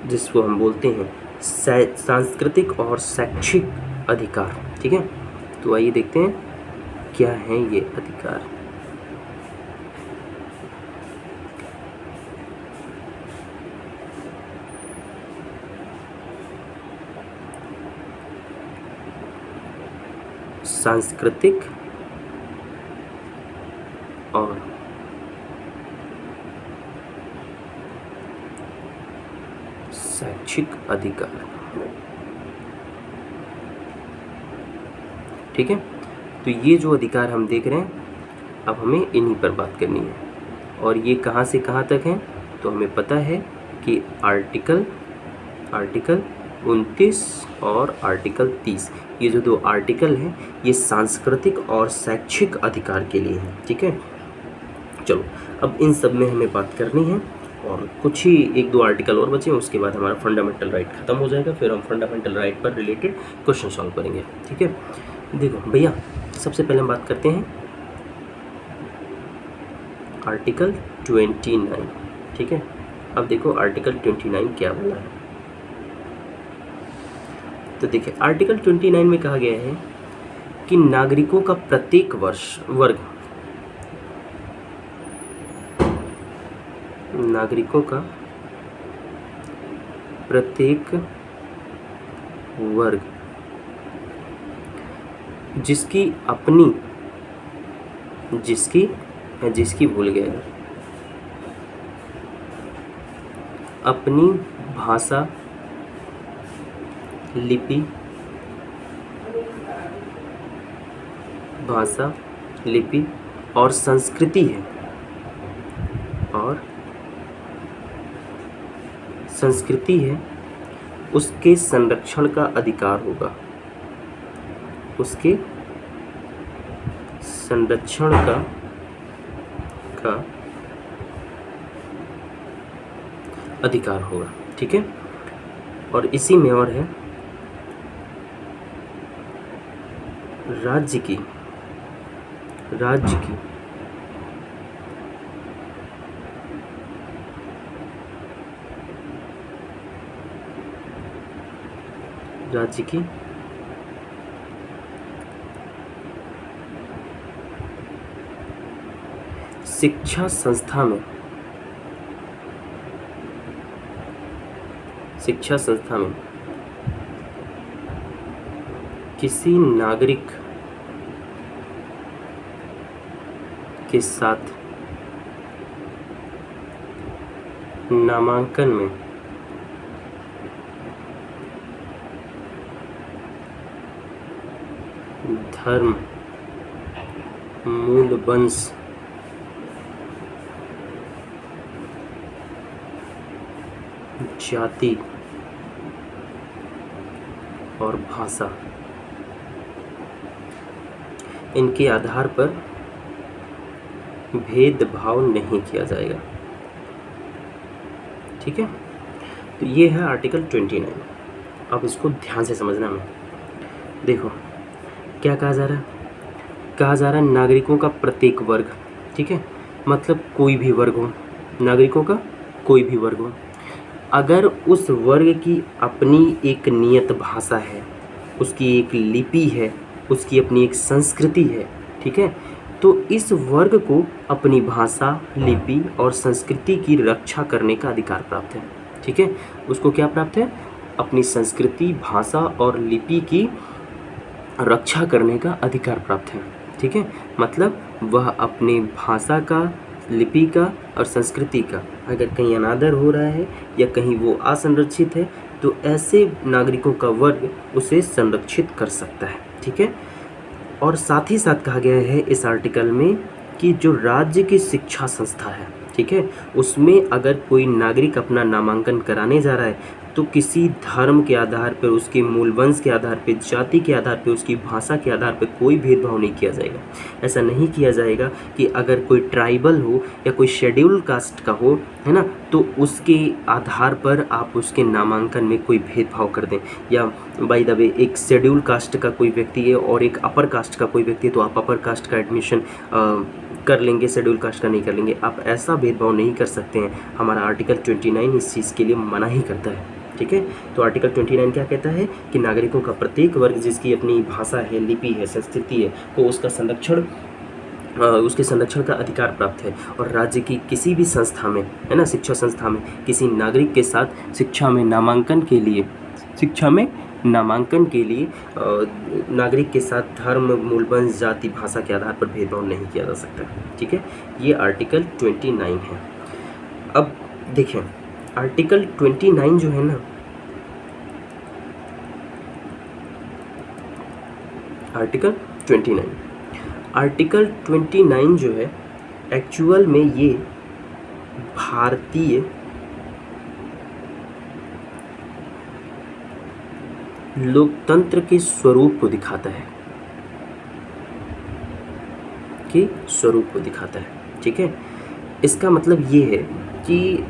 जिसको हम बोलते हैं सांस्कृतिक और शैक्षिक अधिकार। ठीक है, तो आइए देखते हैं क्या है ये अधिकार। सांस्कृतिक और शैक्षिक अधिकार। ठीक है, तो ये जो अधिकार हम देख रहे हैं, अब हमें इन्हीं पर बात करनी है। और ये कहाँ से कहाँ तक है, तो हमें पता है कि आर्टिकल 29 और आर्टिकल 30, ये जो दो आर्टिकल हैं, ये सांस्कृतिक और शैक्षिक अधिकार के लिए हैं। ठीक है, चलो अब इन सब में हमें बात करनी है, और कुछ ही 1-2 आर्टिकल और बचे, उसके बाद हमारा फंडामेंटल राइट खत्म हो जाएगा। फिर हम फंडामेंटल राइट पर रिलेटेड क्वेश्चन सॉल्व करेंगे। ठीक है, देखो भैया सबसे पहले हम बात करते हैं आर्टिकल 29। ठीक है, अब देखो आर्टिकल 29 क्या बोला है। तो देखिए आर्टिकल 29 में कहा गया है कि नागरिकों का प्रत्येक वर्ग, नागरिकों का प्रत्येक वर्ग जिसकी भूल गया, अपनी भाषा, लिपि, भाषा, लिपि और संस्कृति है, और संस्कृति है, उसके संरक्षण का अधिकार होगा, उसके संरक्षण का अधिकार होगा। ठीक है, और इसी में और है राज्य की राज्य की शिक्षा संस्था में किसी नागरिक के साथ नामांकन में धर्म, मूल वंश, जाति और भाषा, इनके आधार पर भेदभाव नहीं किया जाएगा। ठीक है, तो ये है आर्टिकल 29। अब इसको ध्यान से समझना में। देखो क्या कहा जा रहा है, नागरिकों का प्रत्येक वर्ग। ठीक है, मतलब कोई भी वर्ग हो, नागरिकों का कोई भी वर्ग हो, अगर उस वर्ग की अपनी एक नियत भाषा है, उसकी एक लिपि है, उसकी अपनी एक संस्कृति है, ठीक है, तो इस वर्ग को अपनी भाषा, लिपि और संस्कृति की रक्षा करने का अधिकार प्राप्त है। ठीक है, उसको क्या प्राप्त है, अपनी संस्कृति, भाषा और लिपि की रक्षा करने का अधिकार प्राप्त है। ठीक है, मतलब वह अपने भाषा का, लिपि का और संस्कृति का अगर कहीं अनादर हो रहा है या कहीं वो असंरक्षित है, तो ऐसे नागरिकों का वर्ग उसे संरक्षित कर सकता है। ठीक है, और साथ ही साथ कहा गया है इस आर्टिकल में कि जो राज्य की शिक्षा संस्था है, ठीक है, उसमें अगर कोई नागरिक अपना नामांकन कराने जा रहा है तो किसी धर्म के आधार पर, उसके मूल वंश के आधार पर, जाति के आधार पर, उसकी भाषा के आधार पर कोई भेदभाव नहीं किया जाएगा। ऐसा नहीं किया जाएगा कि अगर कोई ट्राइबल हो या कोई शेड्यूल कास्ट का हो, है ना, तो उसके आधार पर आप उसके नामांकन में कोई भेदभाव कर दें, या बाय द वे एक शेड्यूल कास्ट का कोई व्यक्ति है और एक अपर कास्ट का कोई व्यक्ति है तो आप अपर कास्ट का एडमिशन कर लेंगे, शेड्यूल कास्ट का नहीं कर लेंगे। आप ऐसा भेदभाव नहीं कर सकते हैं। हमारा आर्टिकल 29 इस चीज़ के लिए मना ही करता है। ठीक है, तो आर्टिकल 29 क्या कहता है कि नागरिकों का प्रत्येक वर्ग जिसकी अपनी भाषा है, लिपि है, संस्कृति है, को उसका उसके संरक्षण का अधिकार प्राप्त है। और राज्य की किसी भी संस्था में, है ना, शिक्षा संस्था में किसी नागरिक के साथ शिक्षा में नामांकन के लिए नागरिक के साथ धर्म, मूल वंश, जाति, भाषा के आधार पर भेदभाव नहीं किया जा सकता। ठीक है, ये आर्टिकल 29 है। अब देखें आर्टिकल 29 जो है ना, आर्टिकल 29 जो है एक्चुअल में ये भारतीय लोकतंत्र के स्वरूप को दिखाता है, ठीक है, इसका मतलब ये है कि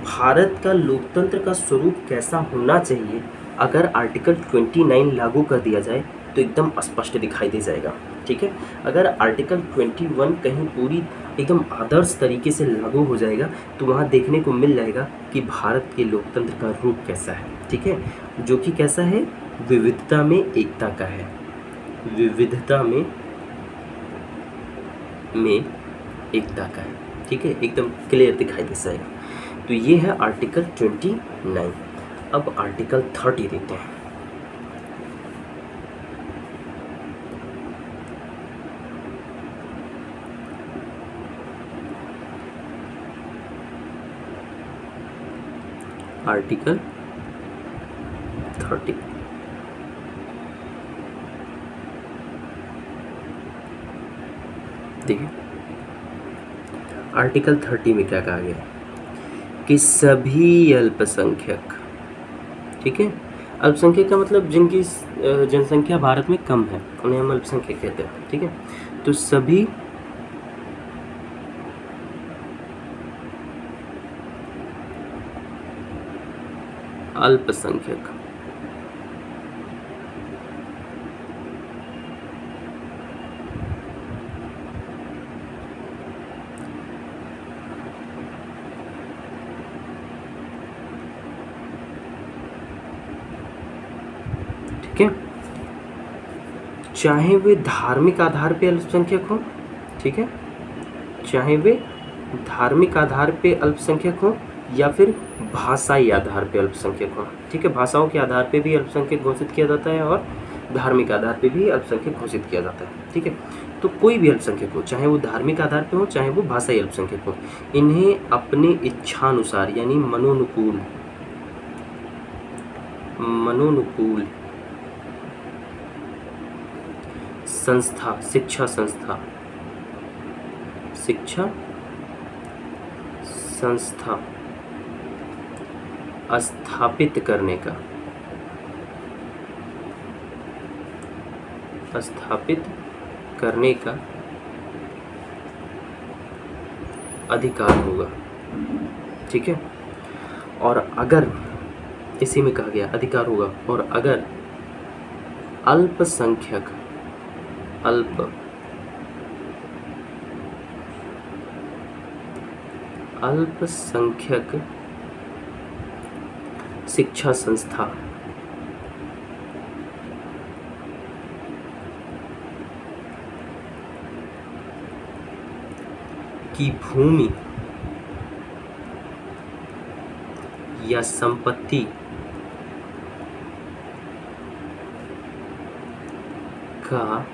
भारत का लोकतंत्र का स्वरूप कैसा होना चाहिए अगर आर्टिकल 29 लागू कर दिया जाए तो एकदम स्पष्ट दिखाई दे जाएगा। ठीक है, अगर आर्टिकल 21 कहीं पूरी एकदम आदर्श तरीके से लागू हो जाएगा तो वहाँ देखने को मिल जाएगा कि भारत के लोकतंत्र का रूप कैसा है। ठीक है, जो कि कैसा है, विविधता में एकता का है, विविधता में एकता का है। ठीक है, एकदम क्लियर दिखाई दे जाएगा। तो ये है आर्टिकल 29। अब आर्टिकल 30 देखते हैं। आर्टिकल 30। देखिए आर्टिकल 30 में क्या कहा गया है कि सभी अल्पसंख्यक, ठीक है, अल्पसंख्यक का मतलब जिनकी जनसंख्या भारत में कम है उन्हें हम अल्पसंख्यक कहते हैं, ठीक है। तो सभी अल्पसंख्यक ठीक है, चाहे वे धार्मिक आधार पे अल्पसंख्यक हो, ठीक है, चाहे वे धार्मिक आधार पे अल्पसंख्यक हो या फिर भाषाई आधार पे अल्पसंख्यक हो, ठीक है। भाषाओं के आधार पे भी अल्पसंख्यक घोषित किया जाता है और धार्मिक आधार पे भी अल्पसंख्यक घोषित किया जाता है, ठीक है। तो कोई भी अल्पसंख्यक हो, चाहे वो धार्मिक आधार पे हो चाहे वो भाषाई अल्पसंख्यक हो, इन्हें अपने इच्छानुसार यानी मनोनुकूल संस्था, शिक्षा संस्था स्थापित करने का अधिकार होगा, ठीक है। और अगर इसी में कहा गया अधिकार होगा, और अगर अल्पसंख्यक शिक्षा संस्था की भूमि या संपत्ति का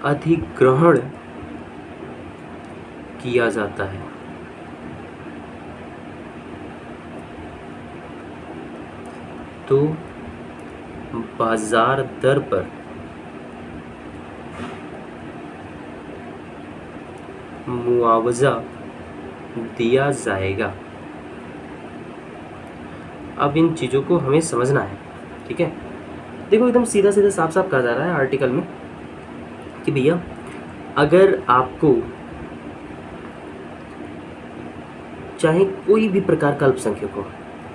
अधिग्रहण किया जाता है, तो बाजार दर पर मुआवजा दिया जाएगा। अब इन चीज़ों को हमें समझना है, ठीक है। देखो एकदम सीधा सीधा साफ साफ कहा जा रहा है आर्टिकल में कि भैया अगर आपको चाहे कोई भी प्रकार का अल्पसंख्यक हो,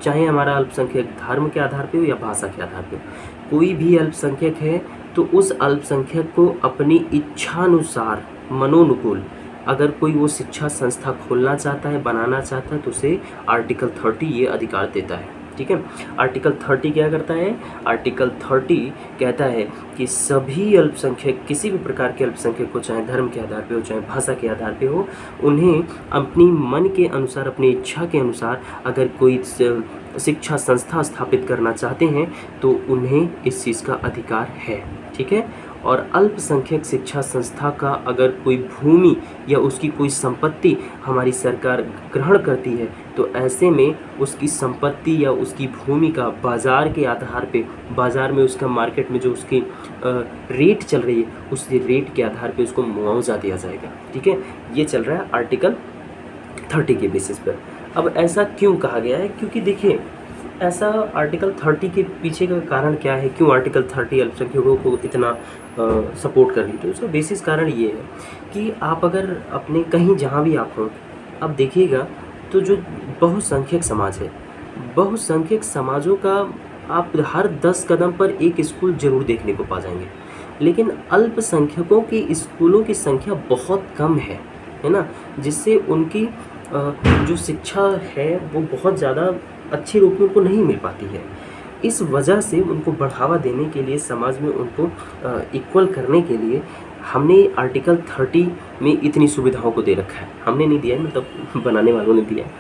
चाहे हमारा अल्पसंख्यक धर्म के आधार पे हो या भाषा के आधार पे हो, कोई भी अल्पसंख्यक है तो उस अल्पसंख्यक को अपनी इच्छानुसार मनोनुकूल अगर कोई वो शिक्षा संस्था खोलना चाहता है, बनाना चाहता है, तो उसे आर्टिकल 30 ये अधिकार देता है, ठीक है। आर्टिकल 30 क्या करता है? आर्टिकल 30 कहता है कि सभी अल्पसंख्यक, किसी भी प्रकार के अल्पसंख्यक को, चाहे धर्म के आधार पे हो चाहे भाषा के आधार पे हो, उन्हें अपनी मन के अनुसार, अपनी इच्छा के अनुसार अगर कोई शिक्षा संस्था स्थापित करना चाहते हैं तो उन्हें इस चीज़ का अधिकार है, ठीक है। और अल्पसंख्यक शिक्षा संस्था का अगर कोई भूमि या उसकी कोई संपत्ति हमारी सरकार ग्रहण करती है तो ऐसे में उसकी संपत्ति या उसकी भूमि का बाज़ार के आधार पे, बाज़ार में उसका मार्केट में जो उसकी रेट चल रही है उस रेट के आधार पे उसको मुआवजा दिया जाएगा, ठीक है। ये चल रहा है आर्टिकल 30 के बेसिस पर। अब ऐसा क्यों कहा गया है? क्योंकि देखिए ऐसा आर्टिकल 30 के पीछे का कारण क्या है, क्यों आर्टिकल 30 अल्पसंख्यकों को इतना सपोर्ट कर रही है, तो उसका बेसिस कारण ये है कि आप अगर अपने कहीं जहाँ भी आप हों, आप देखिएगा तो जो बहुसंख्यक समाज है, बहुसंख्यक समाजों का आप हर 10 कदम पर एक स्कूल ज़रूर देखने को पा जाएंगे, लेकिन अल्पसंख्यकों के स्कूलों की संख्या बहुत कम है ना, जिससे उनकी जो शिक्षा है वो बहुत ज़्यादा अच्छे रूप में उनको नहीं मिल पाती है। इस वजह से उनको बढ़ावा देने के लिए, समाज में उनको इक्वल करने के लिए हमने आर्टिकल 30 में इतनी सुविधाओं को दे रखा है। हमने नहीं दिया है, मतलब बनाने वालों ने दिया है।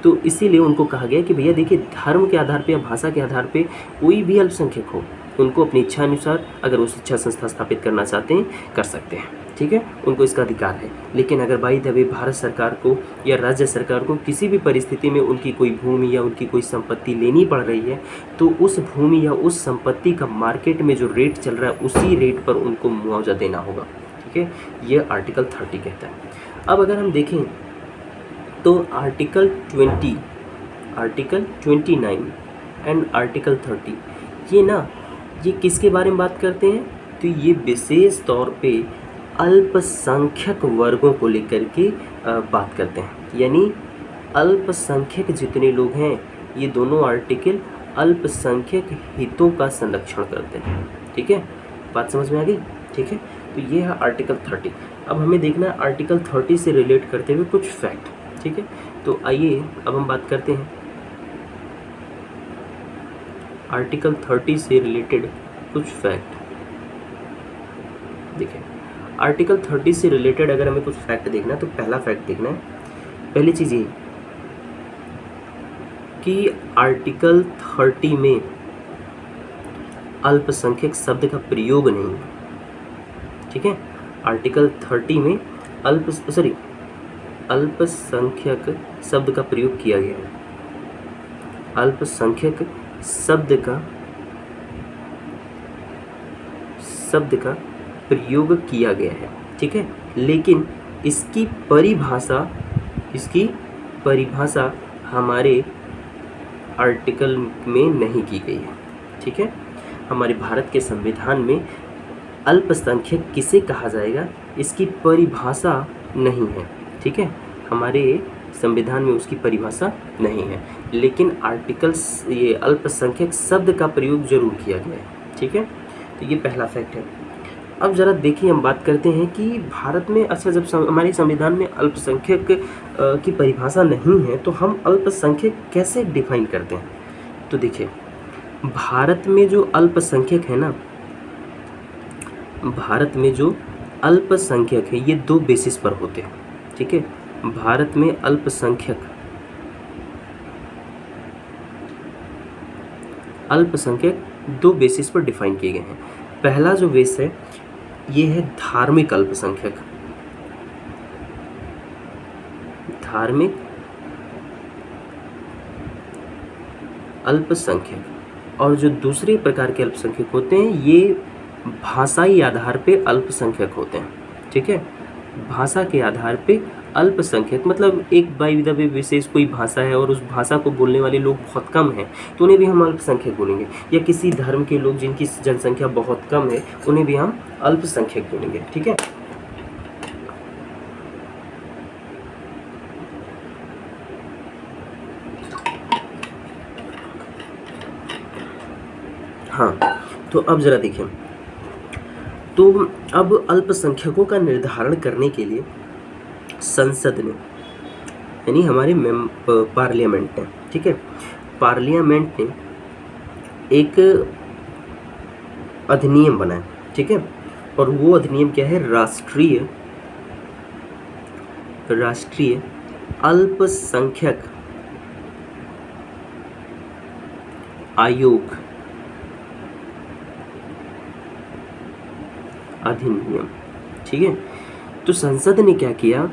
तो इसीलिए उनको कहा गया कि भैया देखिए, धर्म के आधार पे या भाषा के आधार पे कोई भी अल्पसंख्यक हो, उनको अपनी इच्छा अनुसार अगर वो शिक्षा संस्था स्थापित करना चाहते हैं कर सकते हैं, ठीक है, उनको इसका अधिकार है। लेकिन अगर बाई द वे भारत सरकार को या राज्य सरकार को किसी भी परिस्थिति में उनकी कोई भूमि या उनकी कोई संपत्ति लेनी पड़ रही है, तो उस भूमि या उस संपत्ति का मार्केट में जो रेट चल रहा है उसी रेट पर उनको मुआवजा देना होगा। ठीक है, ये आर्टिकल 30 कहता है। अब अगर हम देखें तो आर्टिकल 20, आर्टिकल 29 एंड आर्टिकल 30 ये किसके बारे में बात करते हैं? तो ये विशेष तौर पे अल्पसंख्यक वर्गों को लेकर के बात करते हैं। यानी अल्पसंख्यक जितने लोग हैं, ये दोनों आर्टिकल अल्पसंख्यक हितों का संरक्षण करते हैं। ठीक है, बात समझ में आ गई? ठीक है, तो ये है आर्टिकल 30। अब हमें देखना है आर्टिकल 30 से रिलेट करते हुए कुछ फैक्ट। ठीक है, तो आइए अब हम बात करते हैं आर्टिकल 30 से रिलेटेड कुछ फैक्ट। देखिए, आर्टिकल 30 से रिलेटेड अगर हमें कुछ फैक्ट देखना है तो पहला फैक्ट देखना है, पहली चीज़ ये कि आर्टिकल 30 में अल्पसंख्यक शब्द का प्रयोग नहीं है। ठीक है, आर्टिकल 30 में अल्पसंख्यक शब्द का प्रयोग किया गया है। अल्पसंख्यक शब्द का प्रयोग किया गया है। ठीक है, लेकिन इसकी परिभाषा हमारे आर्टिकल में नहीं की गई है। ठीक है, हमारे भारत के संविधान में अल्पसंख्यक किसे कहा जाएगा इसकी परिभाषा नहीं है। ठीक है, हमारे संविधान में उसकी परिभाषा नहीं है, लेकिन ये अल्पसंख्यक शब्द का प्रयोग जरूर किया गया है। ठीक है, तो ये पहला फैक्ट है। अब ज़रा देखिए, हम बात करते हैं कि भारत में जब हमारे संविधान में अल्पसंख्यक की परिभाषा नहीं है तो हम अल्पसंख्यक कैसे डिफाइन करते हैं? तो देखिए, भारत में जो अल्पसंख्यक है ना, भारत में जो अल्पसंख्यक है ये दो बेसिस पर होते हैं। ठीक है, भारत में अल्पसंख्यक दो बेसिस पर डिफाइन किए गए हैं। पहला जो बेस है ये है धार्मिक अल्पसंख्यक, धार्मिक अल्पसंख्यक। और जो दूसरे प्रकार के अल्पसंख्यक होते हैं ये भाषाई आधार पे अल्पसंख्यक होते हैं। ठीक है, भाषा के आधार पे अल्पसंख्यक मतलब एक बाई द वे विशेष कोई भाषा है और उस भाषा को बोलने वाले लोग बहुत कम हैं तो उन्हें भी हम अल्पसंख्यक बोलेंगे, या किसी धर्म के लोग जिनकी जनसंख्या बहुत कम है उन्हें भी हम अल्पसंख्यक बोलेंगे। ठीक है, हाँ, तो अब जरा देखें, तो अब अल्पसंख्यकों का निर्धारण करने के लिए संसद ने, यानी हमारे पार्लियामेंट ने, ठीक है, पार्लियामेंट ने एक अधिनियम बनाया। ठीक है, और वो अधिनियम क्या है? राष्ट्रीय अल्पसंख्यक आयोग अधिनियम। ठीक है, तो संसद ने क्या किया,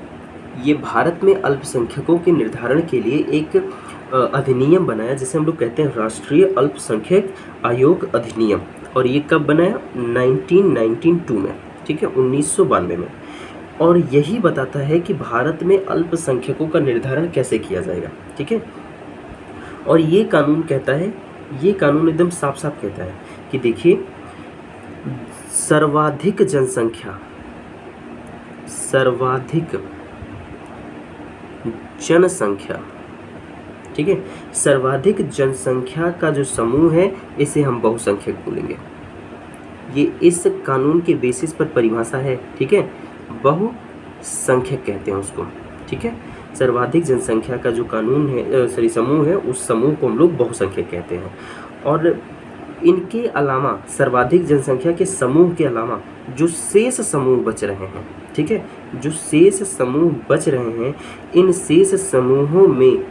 ये भारत में अल्पसंख्यकों के निर्धारण के लिए एक अधिनियम बनाया जिसे हम लोग कहते हैं राष्ट्रीय अल्पसंख्यक आयोग अधिनियम। और ये कब बनाया? 1992 में। ठीक है, 1992 में। और यही बताता है कि भारत में अल्पसंख्यकों का निर्धारण कैसे किया जाएगा। ठीक है, और ये कानून कहता है, ये कानून एकदम साफ साफ कहता है कि देखिए, सर्वाधिक जनसंख्या ठीक है, सर्वाधिक जनसंख्या का जो समूह है इसे हम बहुसंख्यक बोलेंगे। ये इस कानून के बेसिस पर परिभाषा है। ठीक है, बहुसंख्यक कहते हैं उसको। ठीक है, सर्वाधिक जनसंख्या का जो कानून है समूह है, उस समूह को हम लोग बहुसंख्यक कहते हैं। और इनके अलावा, सर्वाधिक जनसंख्या के समूह के अलावा जो शेष समूह बच रहे हैं, ठीक है, जो शेष समूह बच रहे हैं, इन शेष समूहों में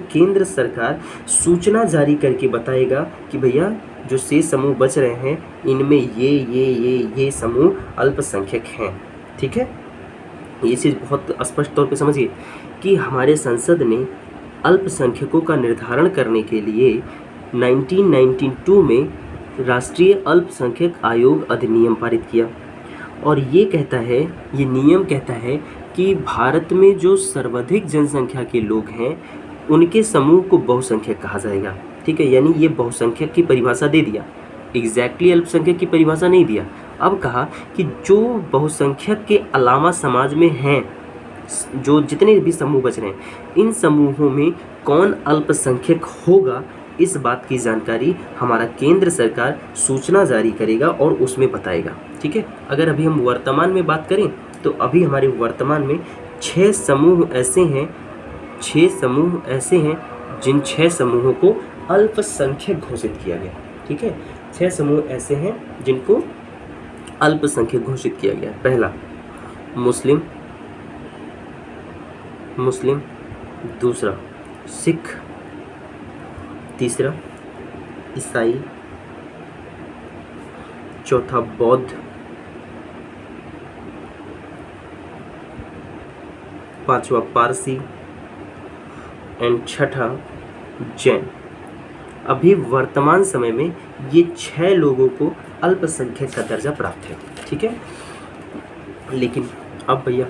केंद्र सरकार सूचना जारी करके बताएगा कि भैया जो शेष समूह बच रहे हैं इनमें ये समूह अल्पसंख्यक हैं। ठीक है, ये चीज़ बहुत स्पष्ट तौर पे समझिए कि हमारे संसद ने अल्पसंख्यकों का निर्धारण करने के लिए 1992 में राष्ट्रीय अल्पसंख्यक आयोग अधिनियम पारित किया और ये नियम कहता है कि भारत में जो सर्वाधिक जनसंख्या के लोग हैं उनके समूह को बहुसंख्यक कहा जाएगा। ठीक है, यानी ये बहुसंख्यक की परिभाषा दे दिया, एग्जैक्टली अल्पसंख्यक की परिभाषा नहीं दिया। अब कहा कि जो बहुसंख्यक के अलावा समाज में हैं, जो जितने भी समूह बच रहे हैं, इन समूहों में कौन अल्पसंख्यक होगा, इस बात की जानकारी हमारा केंद्र सरकार सूचना जारी करेगा और उसमें बताएगा। ठीक है, अगर अभी हम वर्तमान में बात करें तो अभी हमारे वर्तमान में 6 समूह ऐसे हैं जिन 6 समूहों को अल्पसंख्यक घोषित किया गया। ठीक है, 6 समूह ऐसे हैं जिनको अल्पसंख्यक घोषित किया गया। पहला मुस्लिम, दूसरा सिख, तीसरा ईसाई, चौथा बौद्ध, पांचवा पारसी एंड छठा जैन। अभी वर्तमान समय में ये 6 लोगों को अल्पसंख्यक का दर्जा प्राप्त है। ठीक है, लेकिन अब भैया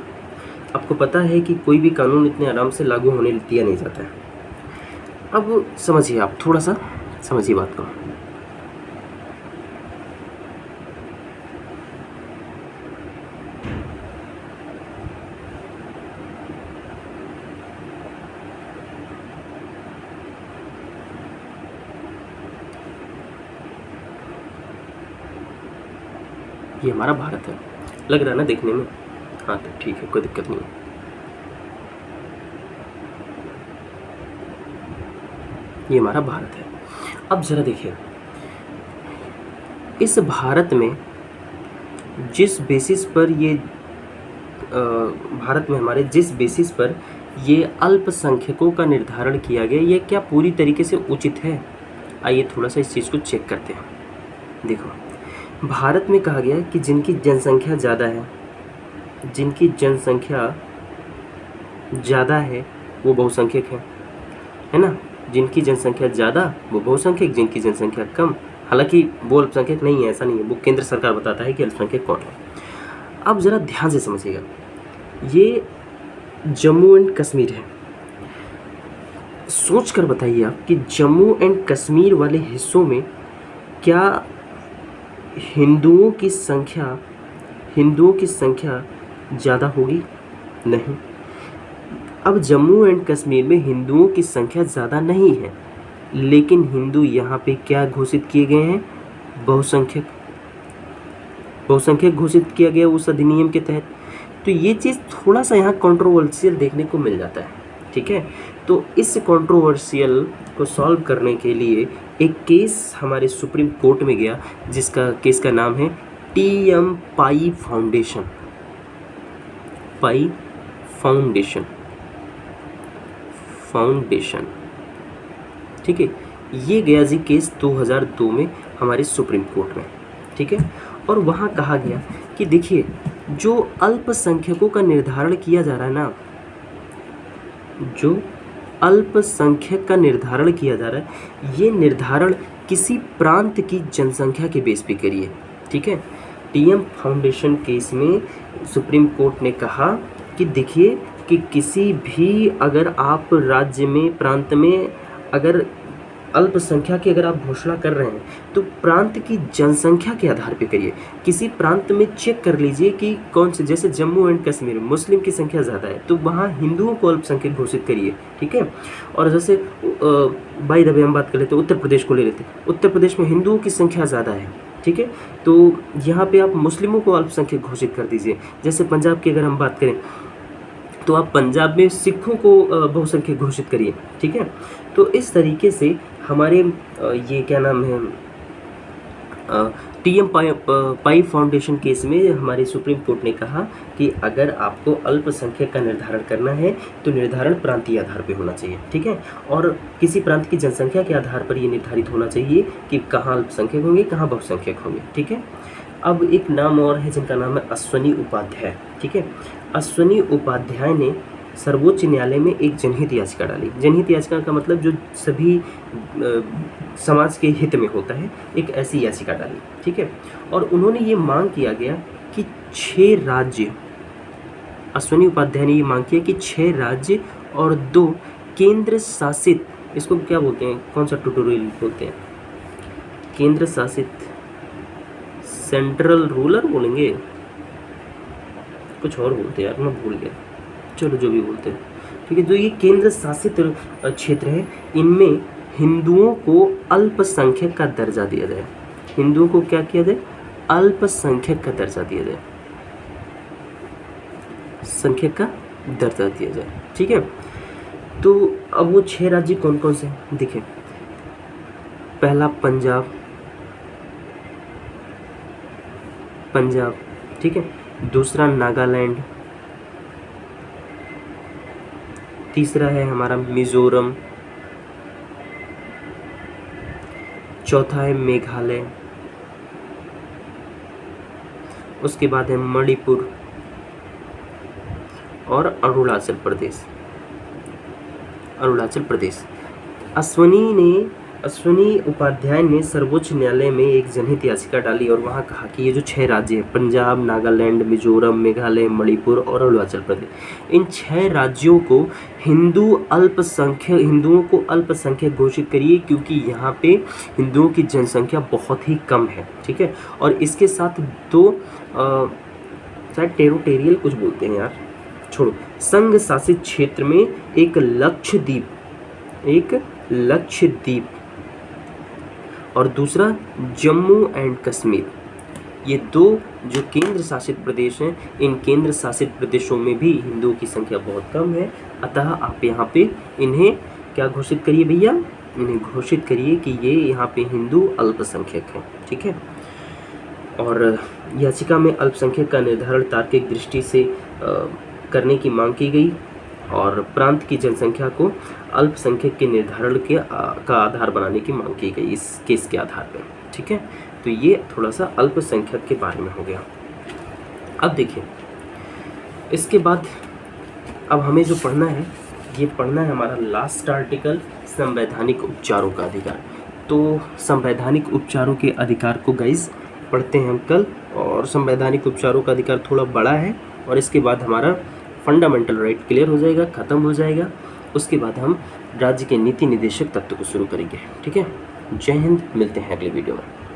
आपको पता है कि कोई भी कानून इतने आराम से लागू होने दिया नहीं जाता है। अब समझिए, आप थोड़ा सा समझिए बात को। ये हमारा भारत है, लग रहा है ना देखने में? हाँ तो ठीक है, कोई दिक्कत नहीं है। ये हमारा भारत है। अब जरा देखिए, इस भारत में जिस बेसिस पर जिस बेसिस पर ये अल्पसंख्यकों का निर्धारण किया गया, ये क्या पूरी तरीके से उचित है? आइए थोड़ा सा इस चीज़ को चेक करते हैं। देखो, भारत में कहा गया कि जिनकी जनसंख्या ज़्यादा है वो बहुसंख्यक है ना? जिनकी जनसंख्या ज़्यादा वो बहुसंख्यक, जिनकी जनसंख्या कम, हालांकि वो अल्पसंख्यक नहीं है, ऐसा नहीं है, वो केंद्र सरकार बताता है कि अल्पसंख्यक कौन है। अब ज़रा ध्यान से समझिएगा, ये जम्मू एंड कश्मीर है। सोच कर बताइए आप कि जम्मू एंड कश्मीर वाले हिस्सों में क्या हिंदुओं की संख्या ज़्यादा होगी? नहीं। अब जम्मू एंड कश्मीर में हिंदुओं की संख्या ज़्यादा नहीं है, लेकिन हिंदू यहाँ पे क्या घोषित किए गए हैं? बहुसंख्यक घोषित किया गया उस अधिनियम के तहत। तो ये चीज़ थोड़ा सा यहाँ कंट्रोवर्शियल देखने को मिल जाता है। ठीक है, तो इस कंट्रोवर्शियल को सॉल्व करने के लिए एक केस हमारे सुप्रीम कोर्ट में गया, जिसका केस का नाम है TM पाई फाउंडेशन। ठीक है, ये गया जी केस 2002 में हमारे सुप्रीम कोर्ट में। ठीक है, और वहाँ कहा गया कि देखिए, जो अल्पसंख्यकों का निर्धारण किया जा रहा है ना, जो अल्पसंख्यक का निर्धारण किया जा रहा है, ये निर्धारण किसी प्रांत की जनसंख्या के बेस पे करिए। ठीक है, TM फाउंडेशन केस में सुप्रीम कोर्ट ने कहा कि देखिए कि किसी भी अगर आप राज्य में, प्रांत में अगर अल्पसंख्या की अगर आप घोषणा कर रहे हैं तो प्रांत की जनसंख्या के आधार पे करिए। किसी प्रांत में चेक कर लीजिए कि कौन से, जैसे जम्मू एंड कश्मीर मुस्लिम की संख्या ज़्यादा है तो वहाँ हिंदुओं को अल्पसंख्यक घोषित करिए। ठीक है, और जैसे बाय द वे हम बात कर लेते हैं, उत्तर प्रदेश को ले लेते हैं, उत्तर प्रदेश में हिंदुओं की संख्या ज़्यादा है। ठीक है, तो यहाँ पे आप मुस्लिमों को अल्पसंख्यक घोषित कर दीजिए। जैसे पंजाब की अगर हम बात करें तो आप पंजाब में सिखों को बहुसंख्यक घोषित करिए। ठीक है, तो इस तरीके से हमारे ये क्या नाम है, टीएम पाई फाउंडेशन केस में हमारी सुप्रीम कोर्ट ने कहा कि अगर आपको अल्पसंख्यक का निर्धारण करना है तो निर्धारण प्रांतीय आधार पे होना चाहिए, ठीक है, और किसी प्रांत की जनसंख्या के आधार पर ये निर्धारित होना चाहिए कि कहाँ अल्पसंख्यक होंगे, कहाँ बहुसंख्यक होंगे, ठीक है। अब एक नाम और है जिनका नाम है अश्वनी उपाध्याय, ठीक है। अश्वनी उपाध्याय ने सर्वोच्च न्यायालय में एक जनहित याचिका डाली। जनहित याचिका का मतलब जो सभी समाज के हित में होता है, एक ऐसी याचिका डाली, ठीक है। और उन्होंने ये मांग किया गया कि 6 राज्य, अश्वनी उपाध्याय ने ये मांग किया कि 6 राज्य और 2 केंद्र शासित, इसको क्या बोलते हैं, कौन सा ट्यूटोरियल बोलते हैं, केंद्र शासित, सेंट्रल रूलर बोलेंगे, कुछ और बोलते हैं यार, मैं भूल गया, चलो जो भी बोलते हैं, ठीक है। जो ये केंद्र शासित क्षेत्र है, इनमें हिंदुओं को अल्पसंख्यक का दर्जा दिया जाए। हिंदुओं को क्या किया जाए, अल्पसंख्यक का दर्जा दिया जाए, संख्यक का दर्जा दिया जाए, ठीक है। तो अब वो 6 राज्य कौन कौन से दिखे, पहला पंजाब, ठीक है, दूसरा नागालैंड, तीसरा है हमारा मिजोरम, चौथा है मेघालय, उसके बाद है मणिपुर और अरुणाचल प्रदेश। अश्वनी उपाध्याय ने सर्वोच्च न्यायालय में एक जनहित याचिका डाली और वहाँ कहा कि ये जो 6 राज्य हैं, पंजाब, नागालैंड, मिजोरम, मेघालय, मणिपुर और अरुणाचल प्रदेश, इन 6 राज्यों को हिंदुओं को अल्पसंख्यक घोषित करिए, क्योंकि यहाँ पे हिंदुओं की जनसंख्या बहुत ही कम है, ठीक है। और इसके साथ 2 शायद टेरिटोरियल कुछ बोलते हैं यार, छोड़ो, संघ शासित क्षेत्र में एक लक्षद्वीप और दूसरा जम्मू एंड कश्मीर। ये 2 जो केंद्र शासित प्रदेश हैं, इन केंद्र शासित प्रदेशों में भी हिंदुओं की संख्या बहुत कम है, अतः आप यहाँ पे इन्हें क्या घोषित करिए भैया, इन्हें घोषित करिए कि ये यहाँ पे हिंदू अल्पसंख्यक हैं, ठीक है। और याचिका में अल्पसंख्यक का निर्धारण तार्किक दृष्टि से करने की मांग की गई और प्रांत की जनसंख्या को अल्पसंख्यक के निर्धारण का आधार बनाने की मांग की गई इस केस के आधार पर, ठीक है। तो ये थोड़ा सा अल्पसंख्यक के बारे में हो गया। अब देखिए, इसके बाद अब हमें जो पढ़ना है, ये पढ़ना है हमारा लास्ट आर्टिकल, संवैधानिक उपचारों का अधिकार। तो संवैधानिक उपचारों के अधिकार को गाइस पढ़ते हैं हम कल, और संवैधानिक उपचारों का अधिकार थोड़ा बड़ा है, और इसके बाद हमारा फंडामेंटल राइट क्लियर हो जाएगा, ख़त्म हो जाएगा। उसके बाद हम राज्य के नीति निदेशक तत्व को शुरू करेंगे, ठीक है। जय हिंद, मिलते हैं अगले वीडियो में।